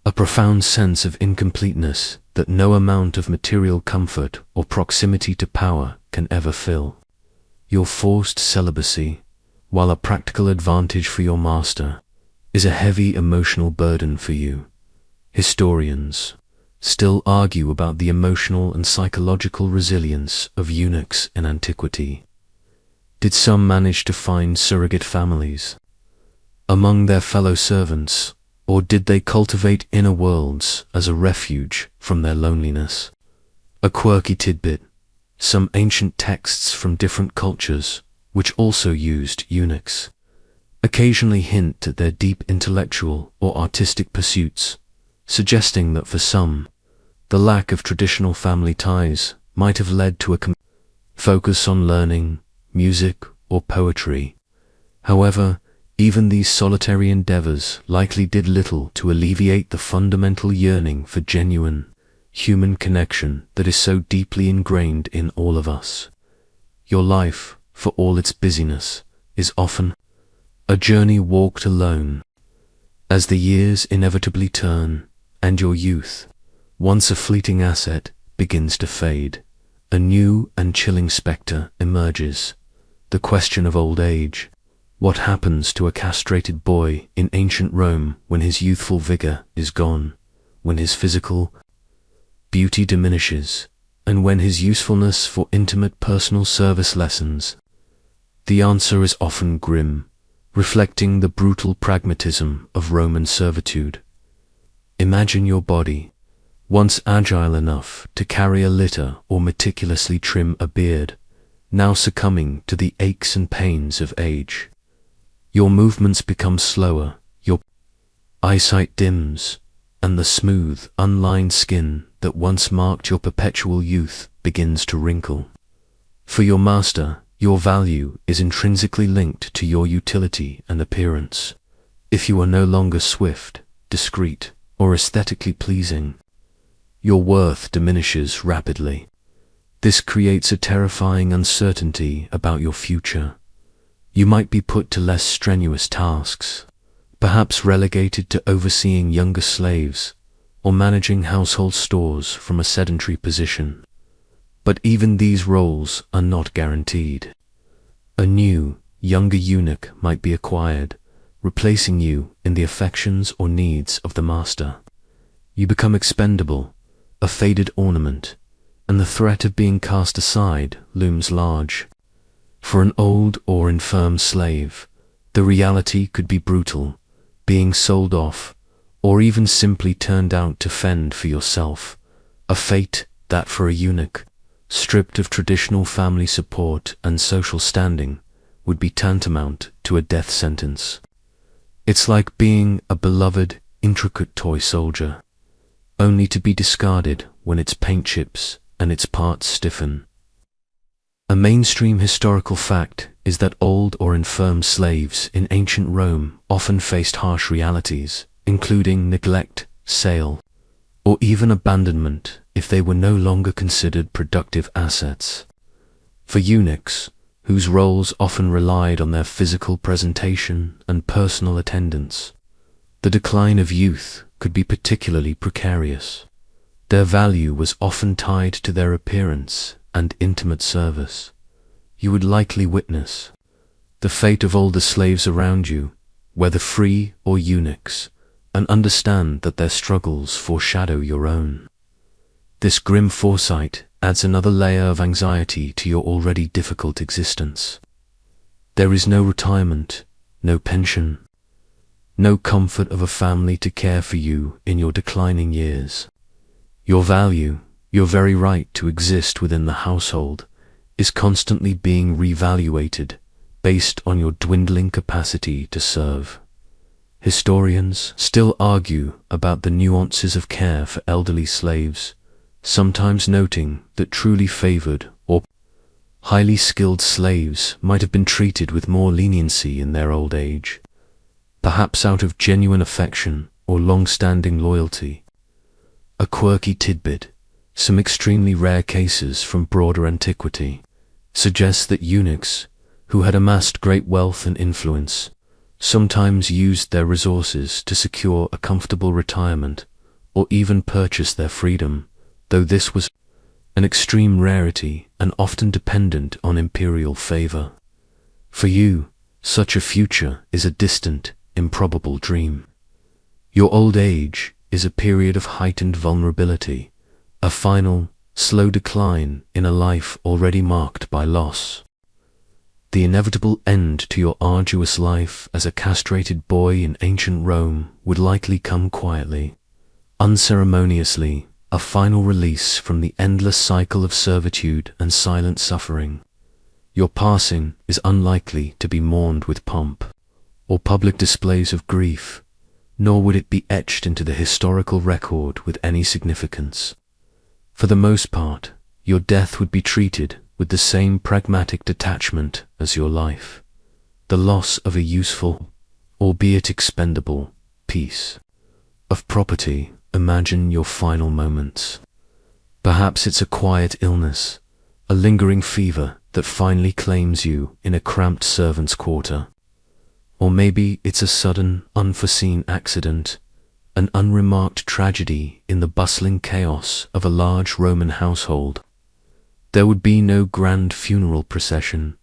Speaker 1: a profound sense of incompleteness that no amount of material comfort or proximity to power can ever fill. Your forced celibacy, while a practical advantage for your master, is a heavy emotional burden for you. Historians still argue about the emotional and psychological resilience of eunuchs in antiquity. Did some manage to find surrogate families among their fellow servants, or did they cultivate inner worlds as a refuge from their loneliness? A quirky tidbit: some ancient texts from different cultures, which also used eunuchs, occasionally hint at their deep intellectual or artistic pursuits, suggesting that for some, the lack of traditional family ties might have led to a focus on learning, music, or poetry. However, even these solitary endeavors likely did little to alleviate the fundamental yearning for genuine, human connection that is so deeply ingrained in all of us. Your life, for all its busyness, is often a journey walked alone. As the years inevitably turn, and your youth, once a fleeting asset, begins to fade, a new and chilling spectre emerges: the question of old age. What happens to a castrated boy in ancient Rome when his youthful vigor is gone, when his physical beauty diminishes, and when his usefulness for intimate personal service lessens? The answer is often grim, reflecting the brutal pragmatism of Roman servitude. Imagine your body, once agile enough to carry a litter or meticulously trim a beard, now succumbing to the aches and pains of age. Your movements become slower, your eyesight dims, and the smooth, unlined skin that once marked your perpetual youth begins to wrinkle. For your master, your value is intrinsically linked to your utility and appearance. If you are no longer swift, discreet, or aesthetically pleasing, your worth diminishes rapidly. This creates a terrifying uncertainty about your future. You might be put to less strenuous tasks, perhaps relegated to overseeing younger slaves or managing household stores from a sedentary position. But even these roles are not guaranteed. A new, younger eunuch might be acquired, replacing you in the affections or needs of the master. You become expendable, a faded ornament, and the threat of being cast aside looms large. For an old or infirm slave, the reality could be brutal, being sold off, or even simply turned out to fend for yourself, a fate that for a eunuch, stripped of traditional family support and social standing, would be tantamount to a death sentence. It's like being a beloved, intricate toy soldier, only to be discarded when its paint chips and its parts stiffen. A mainstream historical fact is that old or infirm slaves in ancient Rome often faced harsh realities, including neglect, sale, or even abandonment if they were no longer considered productive assets. For eunuchs, whose roles often relied on their physical presentation and personal attendance, the decline of youth could be particularly precarious. Their value was often tied to their appearance and intimate service. You would likely witness the fate of older slaves around you, whether free or eunuchs, and understand that their struggles foreshadow your own. This grim foresight adds another layer of anxiety to your already difficult existence. There is no retirement, no pension, no comfort of a family to care for you in your declining years. Your value, your very right to exist within the household, is constantly being reevaluated based on your dwindling capacity to serve. Historians still argue about the nuances of care for elderly slaves, sometimes noting that truly favored or highly skilled slaves might have been treated with more leniency in their old age, perhaps out of genuine affection or long-standing loyalty. A quirky tidbit, some extremely rare cases from broader antiquity, suggests that eunuchs, who had amassed great wealth and influence, sometimes used their resources to secure a comfortable retirement or even purchase their freedom, though this was an extreme rarity and often dependent on imperial favor. For you, such a future is a distant, improbable dream. Your old age is a period of heightened vulnerability, a final, slow decline in a life already marked by loss. The inevitable end to your arduous life as a castrated boy in ancient Rome would likely come quietly, unceremoniously, a final release from the endless cycle of servitude and silent suffering. Your passing is unlikely to be mourned with pomp or public displays of grief, nor would it be etched into the historical record with any significance. For the most part, your death would be treated with the same pragmatic detachment as your life, the loss of a useful, albeit expendable, piece of property. Imagine your final moments. Perhaps it's a quiet illness, a lingering fever that finally claims you in a cramped servant's quarter. Or maybe it's a sudden, unforeseen accident, an unremarked tragedy in the bustling chaos of a large Roman household. There would be no grand funeral procession,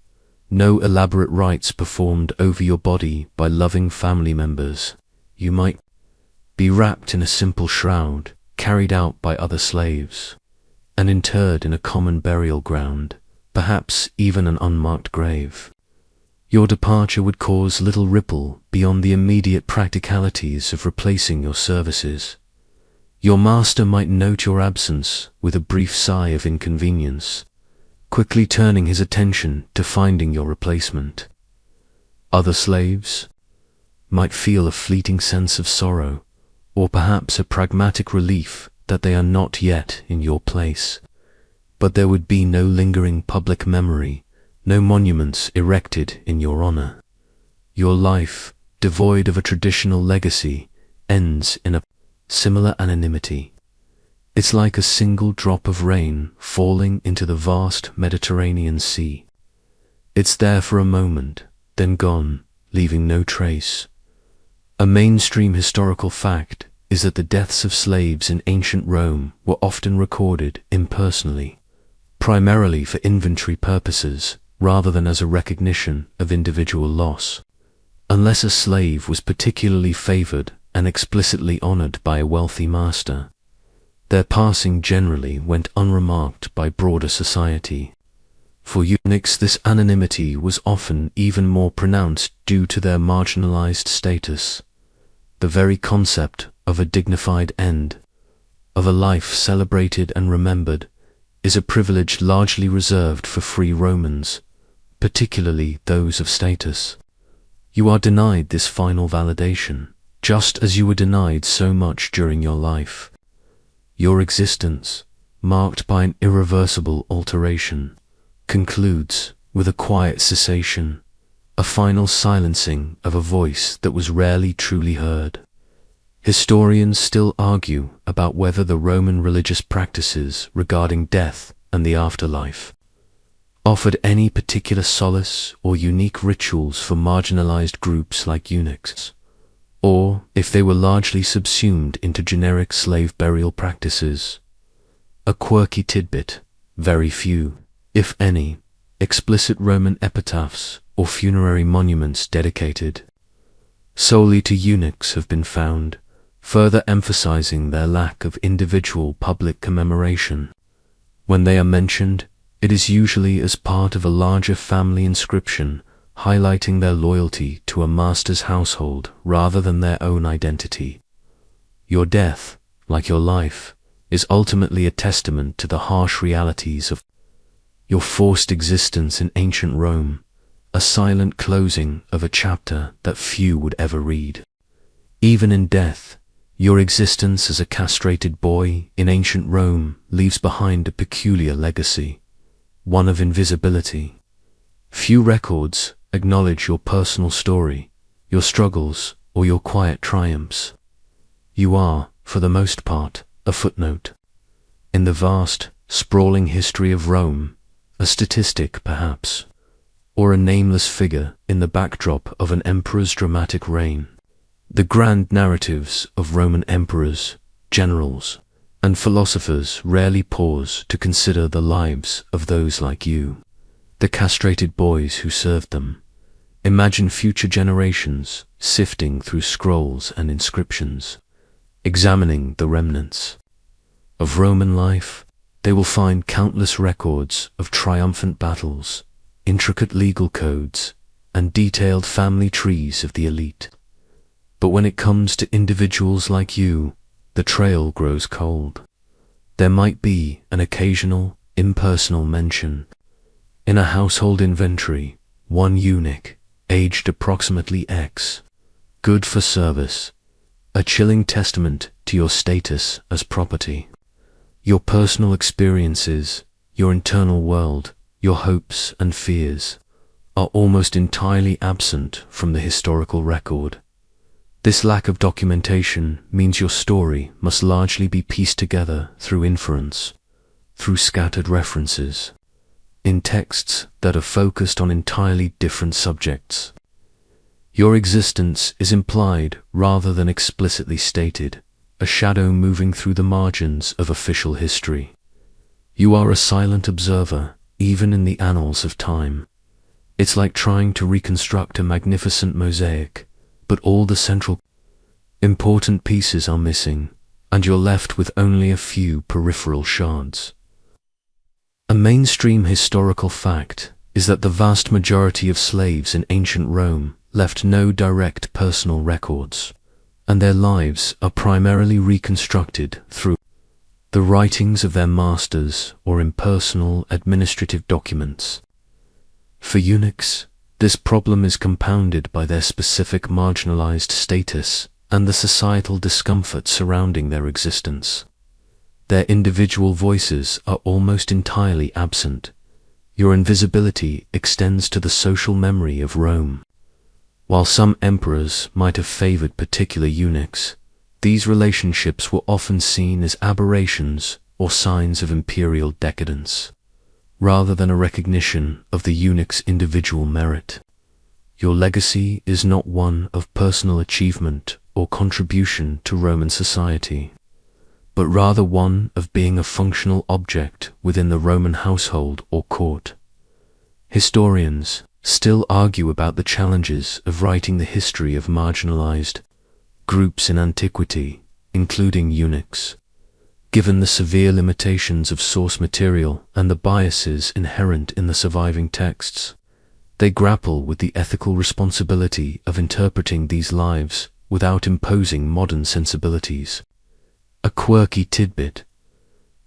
Speaker 1: no elaborate rites performed over your body by loving family members. You might be wrapped in a simple shroud, carried out by other slaves, and interred in a common burial ground, perhaps even an unmarked grave. Your departure would cause little ripple beyond the immediate practicalities of replacing your services. Your master might note your absence with a brief sigh of inconvenience, quickly turning his attention to finding your replacement. Other slaves might feel a fleeting sense of sorrow, or perhaps a pragmatic relief that they are not yet in your place. But there would be no lingering public memory, no monuments erected in your honor. Your life, devoid of a traditional legacy, ends in a similar anonymity. It's like a single drop of rain falling into the vast Mediterranean Sea. It's there for a moment, then gone, leaving no trace. A mainstream historical fact is that the deaths of slaves in ancient Rome were often recorded impersonally, primarily for inventory purposes rather than as a recognition of individual loss. Unless a slave was particularly favored and explicitly honored by a wealthy master, their passing generally went unremarked by broader society. For eunuchs, this anonymity was often even more pronounced due to their marginalized status. The very concept of a dignified end, of a life celebrated and remembered, is a privilege largely reserved for free Romans, particularly those of status. You are denied this final validation, just as you were denied so much during your life. Your existence, marked by an irreversible alteration, concludes with a quiet cessation, a final silencing of a voice that was rarely truly heard. Historians still argue about whether the Roman religious practices regarding death and the afterlife offered any particular solace or unique rituals for marginalized groups like eunuchs, or if they were largely subsumed into generic slave burial practices. A quirky tidbit: very few, if any, explicit Roman epitaphs or funerary monuments dedicated solely to eunuchs have been found, further emphasizing their lack of individual public commemoration. When they are mentioned, it is usually as part of a larger family inscription highlighting their loyalty to a master's household rather than their own identity. Your death, like your life, is ultimately a testament to the harsh realities of your forced existence in ancient Rome, a silent closing of a chapter that few would ever read. Even in death, your existence as a castrated boy in ancient Rome leaves behind a peculiar legacy, one of invisibility. Few records acknowledge your personal story, your struggles, or your quiet triumphs. You are, for the most part, a footnote in the vast, sprawling history of Rome, a statistic perhaps, or a nameless figure in the backdrop of an emperor's dramatic reign. The grand narratives of Roman emperors, generals, and philosophers rarely pause to consider the lives of those like you, the castrated boys who served them. Imagine future generations sifting through scrolls and inscriptions, examining the remnants of Roman life. They will find countless records of triumphant battles, intricate legal codes, and detailed family trees of the elite. But when it comes to individuals like you, the trail grows cold. There might be an occasional, impersonal mention. In a household inventory, one eunuch, aged approximately X, good for service, a chilling testament to your status as property. Your personal experiences, your internal world, your hopes and fears are almost entirely absent from the historical record. This lack of documentation means your story must largely be pieced together through inference, through scattered references, in texts that are focused on entirely different subjects. Your existence is implied rather than explicitly stated, a shadow moving through the margins of official history. You are a silent observer, even in the annals of time. It's like trying to reconstruct a magnificent mosaic, but all the central important pieces are missing, and you're left with only a few peripheral shards. A mainstream historical fact is that the vast majority of slaves in ancient Rome left no direct personal records, and their lives are primarily reconstructed through the writings of their masters or impersonal administrative documents. For eunuchs, this problem is compounded by their specific marginalized status and the societal discomfort surrounding their existence. Their individual voices are almost entirely absent. Your invisibility extends to the social memory of Rome. While some emperors might have favored particular eunuchs, these relationships were often seen as aberrations or signs of imperial decadence, rather than a recognition of the eunuch's individual merit. Your legacy is not one of personal achievement or contribution to Roman society, but rather one of being a functional object within the Roman household or court. Historians still argue about the challenges of writing the history of marginalized groups in antiquity, including eunuchs. Given the severe limitations of source material and the biases inherent in the surviving texts, they grapple with the ethical responsibility of interpreting these lives without imposing modern sensibilities. A quirky tidbit: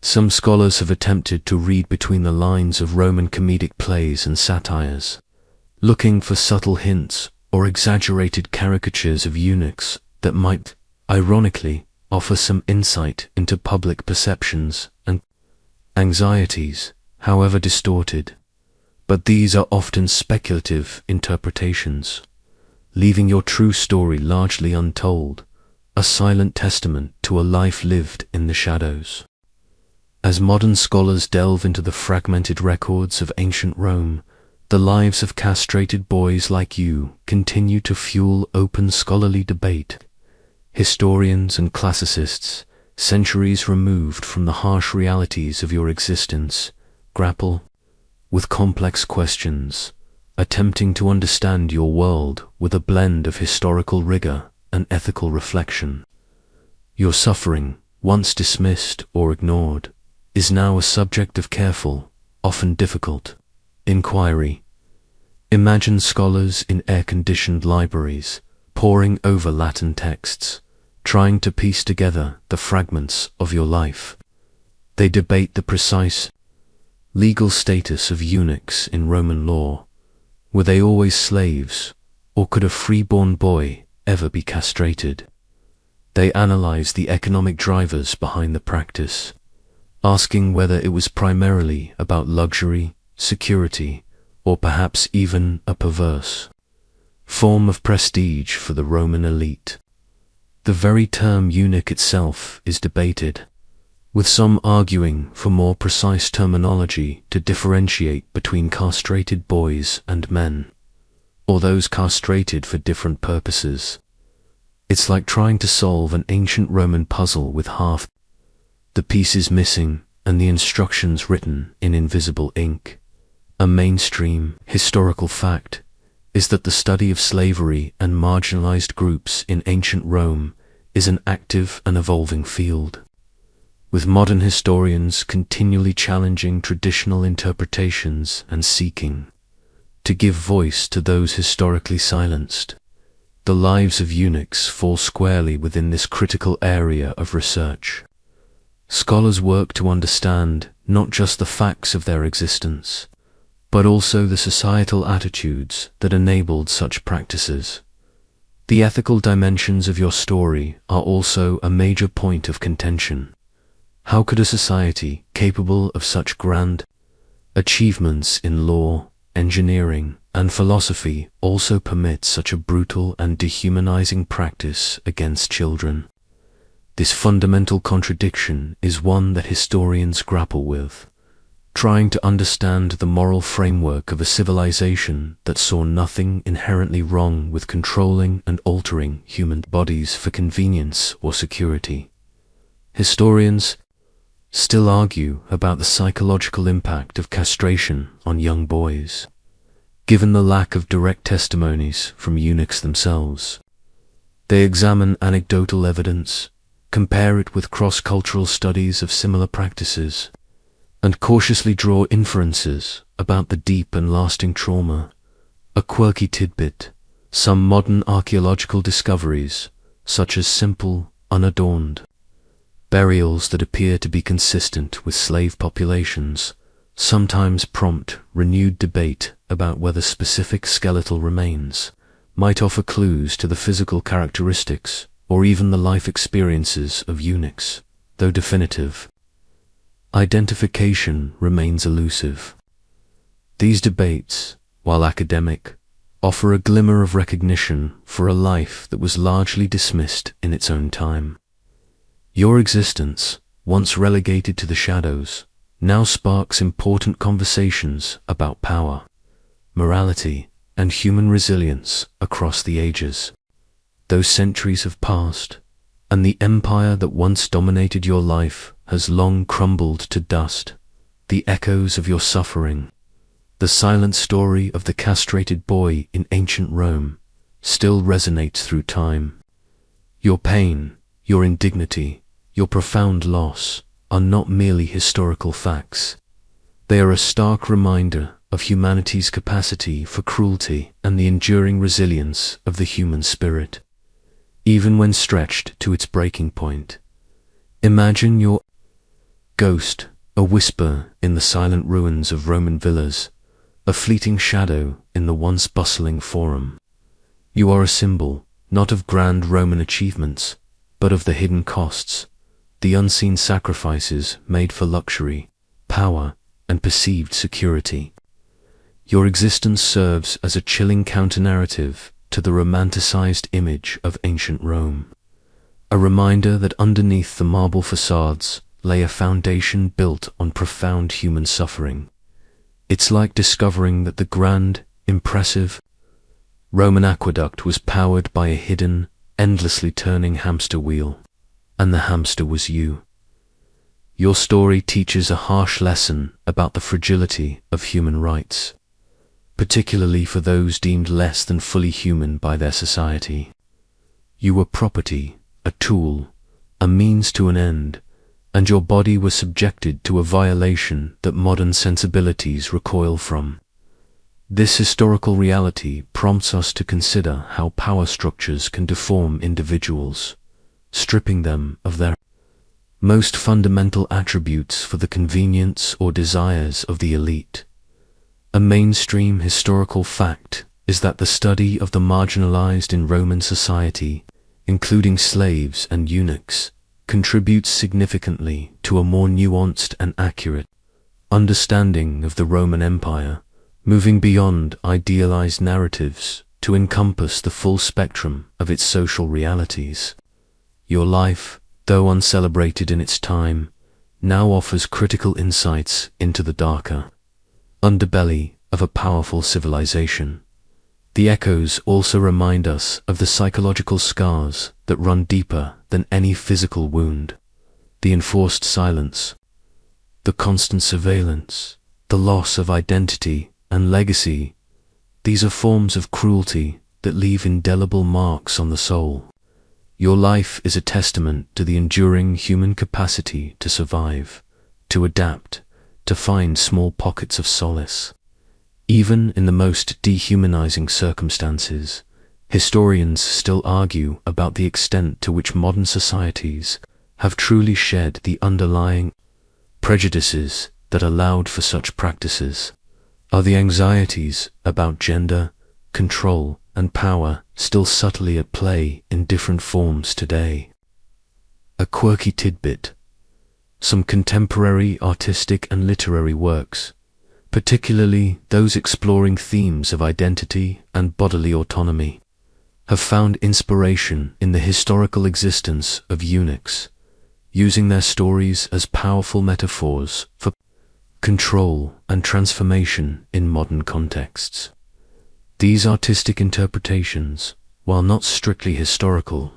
Speaker 1: some scholars have attempted to read between the lines of Roman comedic plays and satires, looking for subtle hints or exaggerated caricatures of eunuchs that might, ironically, offer some insight into public perceptions and anxieties, however distorted. But these are often speculative interpretations, leaving your true story largely untold, a silent testament to a life lived in the shadows. As modern scholars delve into the fragmented records of ancient Rome, the lives of castrated boys like you continue to fuel open scholarly debate. Historians and classicists, centuries removed from the harsh realities of your existence, grapple with complex questions, attempting to understand your world with a blend of historical rigor and ethical reflection. Your suffering, once dismissed or ignored, is now a subject of careful, often difficult, inquiry. Imagine scholars in air-conditioned libraries, poring over Latin texts, trying to piece together the fragments of your life. They debate the precise legal status of eunuchs in Roman law. Were they always slaves, or could a freeborn boy ever be castrated? They analyze the economic drivers behind the practice, asking whether it was primarily about luxury, security, or perhaps even a perverse form of prestige for the Roman elite. The very term eunuch itself is debated, with some arguing for more precise terminology to differentiate between castrated boys and men, or those castrated for different purposes. It's like trying to solve an ancient Roman puzzle with half the pieces missing and the instructions written in invisible ink. A mainstream historical fact is that the study of slavery and marginalized groups in ancient Rome is an active and evolving field, with modern historians continually challenging traditional interpretations and seeking to give voice to those historically silenced. The lives of eunuchs fall squarely within this critical area of research. Scholars work to understand not just the facts of their existence, but also the societal attitudes that enabled such practices. The ethical dimensions of your story are also a major point of contention. How could a society capable of such grand achievements in law, engineering, and philosophy also permit such a brutal and dehumanizing practice against children? This fundamental contradiction is one that historians grapple with, trying to understand the moral framework of a civilization that saw nothing inherently wrong with controlling and altering human bodies for convenience or security. Historians still argue about the psychological impact of castration on young boys, given the lack of direct testimonies from eunuchs themselves. They examine anecdotal evidence, compare it with cross-cultural studies of similar practices, and cautiously draw inferences about the deep and lasting trauma. A quirky tidbit: some modern archaeological discoveries, such as simple, unadorned burials that appear to be consistent with slave populations, sometimes prompt renewed debate about whether specific skeletal remains might offer clues to the physical characteristics or even the life experiences of eunuchs, though definitive identification remains elusive. These debates, while academic, offer a glimmer of recognition for a life that was largely dismissed in its own time. Your existence, once relegated to the shadows, now sparks important conversations about power, morality, and human resilience across the ages. Though centuries have passed, and the empire that once dominated your life has long crumbled to dust. The echoes of your suffering, the silent story of the castrated boy in ancient Rome, still resonates through time. Your pain, your indignity, your profound loss are not merely historical facts. They are a stark reminder of humanity's capacity for cruelty and the enduring resilience of the human spirit, even when stretched to its breaking point. Imagine your ghost, a whisper in the silent ruins of Roman villas, a fleeting shadow in the once bustling forum. You are a symbol, not of grand Roman achievements, but of the hidden costs, the unseen sacrifices made for luxury, power, and perceived security. Your existence serves as a chilling counter-narrative to the romanticized image of ancient Rome, a reminder that underneath the marble facades lay a foundation built on profound human suffering. It's like discovering that the grand, impressive Roman aqueduct was powered by a hidden, endlessly turning hamster wheel, and the hamster was you. Your story teaches a harsh lesson about the fragility of human rights, particularly for those deemed less than fully human by their society. You were property, a tool, a means to an end, and your body was subjected to a violation that modern sensibilities recoil from. This historical reality prompts us to consider how power structures can deform individuals, stripping them of their most fundamental attributes for the convenience or desires of the elite. A mainstream historical fact is that the study of the marginalized in Roman society, including slaves and eunuchs, contributes significantly to a more nuanced and accurate understanding of the Roman Empire, moving beyond idealized narratives to encompass the full spectrum of its social realities. Your life, though uncelebrated in its time, now offers critical insights into the darker underbelly of a powerful civilization. The echoes also remind us of the psychological scars that run deeper than any physical wound. The enforced silence, the constant surveillance, the loss of identity and legacy. These are forms of cruelty that leave indelible marks on the soul. Your life is a testament to the enduring human capacity to survive, to adapt, to find small pockets of solace. Even in the most dehumanizing circumstances, historians still argue about the extent to which modern societies have truly shed the underlying prejudices that allowed for such practices. Are the anxieties about gender, control, and power still subtly at play in different forms today? A quirky tidbit: some contemporary artistic and literary works, particularly those exploring themes of identity and bodily autonomy, have found inspiration in the historical existence of eunuchs, using their stories as powerful metaphors for control and transformation in modern contexts. These artistic interpretations, while not strictly historical,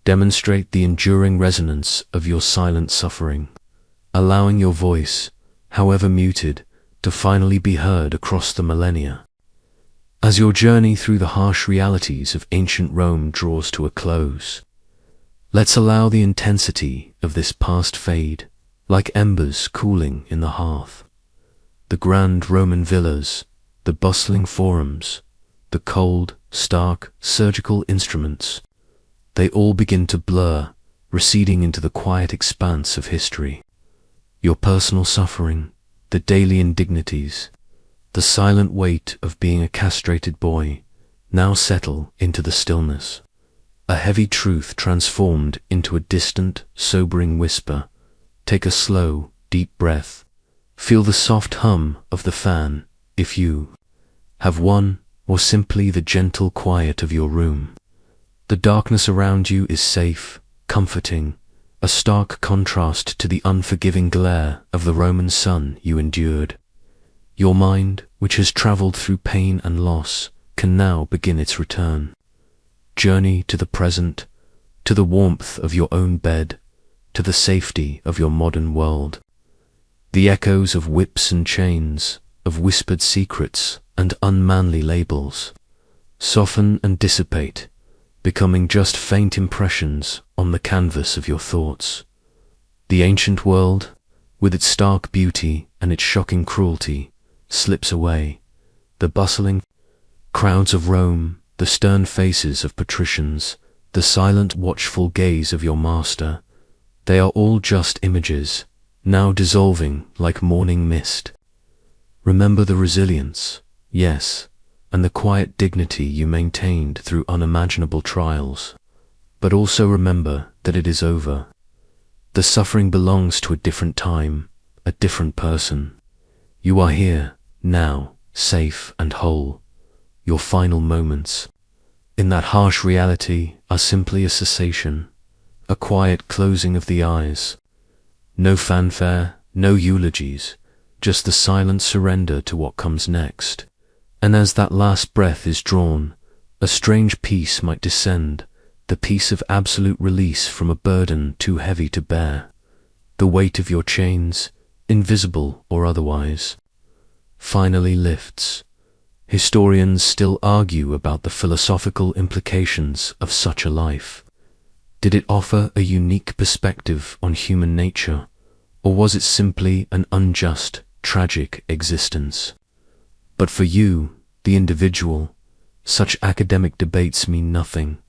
Speaker 1: demonstrate the enduring resonance of your silent suffering, allowing your voice, however muted, to finally be heard across the millennia. As your journey through the harsh realities of ancient Rome draws to a close, let's allow the intensity of this past fade, like embers cooling in the hearth. The grand Roman villas, the bustling forums, the cold, stark, surgical instruments, they all begin to blur, receding into the quiet expanse of history. Your personal suffering, the daily indignities, the silent weight of being a castrated boy, now settle into the stillness. A heavy truth transformed into a distant, sobering whisper. Take a slow, deep breath. Feel the soft hum of the fan, if you have one, or simply the gentle quiet of your room. The darkness around you is safe, comforting, a stark contrast to the unforgiving glare of the Roman sun you endured. Your mind, which has traveled through pain and loss, can now begin its return. Journey to the present, to the warmth of your own bed, to the safety of your modern world. The echoes of whips and chains, of whispered secrets and unmanly labels, soften and dissipate, becoming just faint impressions on the canvas of your thoughts. The ancient world, with its stark beauty and its shocking cruelty, slips away. The bustling crowds of Rome, the stern faces of patricians, the silent watchful gaze of your master, they are all just images, now dissolving like morning mist. Remember the resilience, yes, and the quiet dignity you maintained through unimaginable trials, but also remember that it is over. The suffering belongs to a different time, a different person. You are here, now, safe and whole. Your final moments, in that harsh reality, are simply a cessation, a quiet closing of the eyes. No fanfare, no eulogies, just the silent surrender to what comes next. And as that last breath is drawn, a strange peace might descend, the peace of absolute release from a burden too heavy to bear. The weight of your chains, invisible or otherwise, finally lifts. Historians still argue about the philosophical implications of such a life. Did it offer a unique perspective on human nature, or was it simply an unjust, tragic existence? But for you, the individual, such academic debates mean nothing.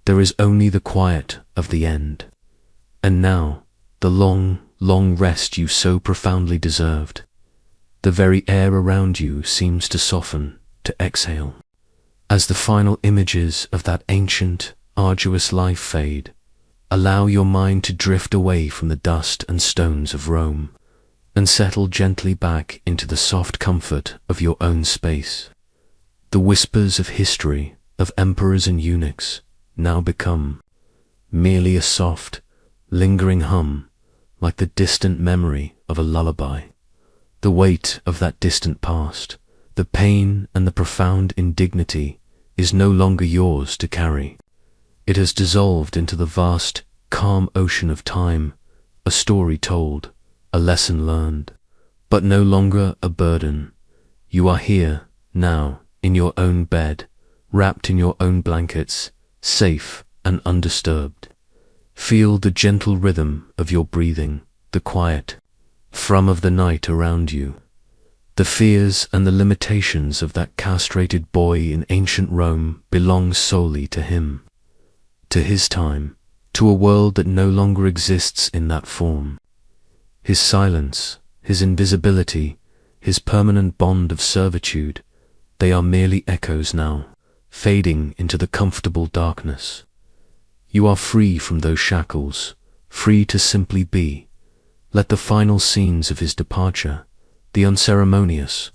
Speaker 1: There is only the quiet of the end. And now, the long, long rest you so profoundly deserved. The very air around you seems to soften, to exhale. As the final images of that ancient, arduous life fade, allow your mind to drift away from the dust and stones of Rome, and settle gently back into the soft comfort of your own space. The whispers of history, of emperors and eunuchs, now become merely a soft, lingering hum, like the distant memory of a lullaby. The weight of that distant past, the pain and the profound indignity, is no longer yours to carry. It has dissolved into the vast, calm ocean of time, a story told, a lesson learned, but no longer a burden. You are here, now, in your own bed, wrapped in your own blankets, safe and undisturbed. Feel the gentle rhythm of your breathing, the quiet thrum of the night around you. The fears and the limitations of that castrated boy in ancient Rome belong solely to him, to his time, to a world that no longer exists in that form. His silence, his invisibility, his permanent bond of servitude, they are merely echoes now, fading into the comfortable darkness. You are free from those shackles, free to simply be. Let the final scenes of his departure, the unceremonious,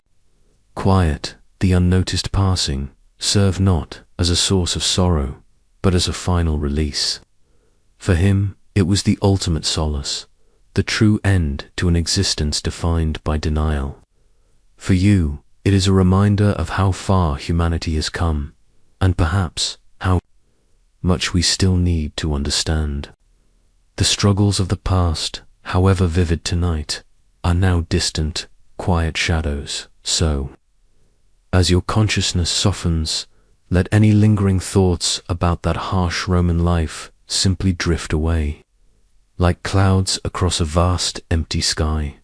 Speaker 1: quiet, the unnoticed passing, serve not as a source of sorrow, but as a final release. For him, it was the ultimate solace, the true end to an existence defined by denial. For you, it is a reminder of how far humanity has come, and perhaps how much we still need to understand. The struggles of the past, however vivid tonight, are now distant, quiet shadows. So, as your consciousness softens, let any lingering thoughts about that harsh Roman life simply drift away. Like clouds across a vast, empty sky,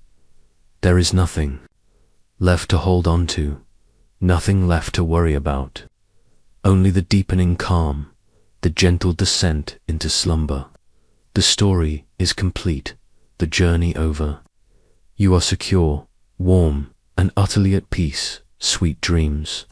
Speaker 1: there is nothing left to hold on to, nothing left to worry about. Only the deepening calm, the gentle descent into slumber. The story is complete, the journey over. You are secure, warm, and utterly at peace. Sweet dreams.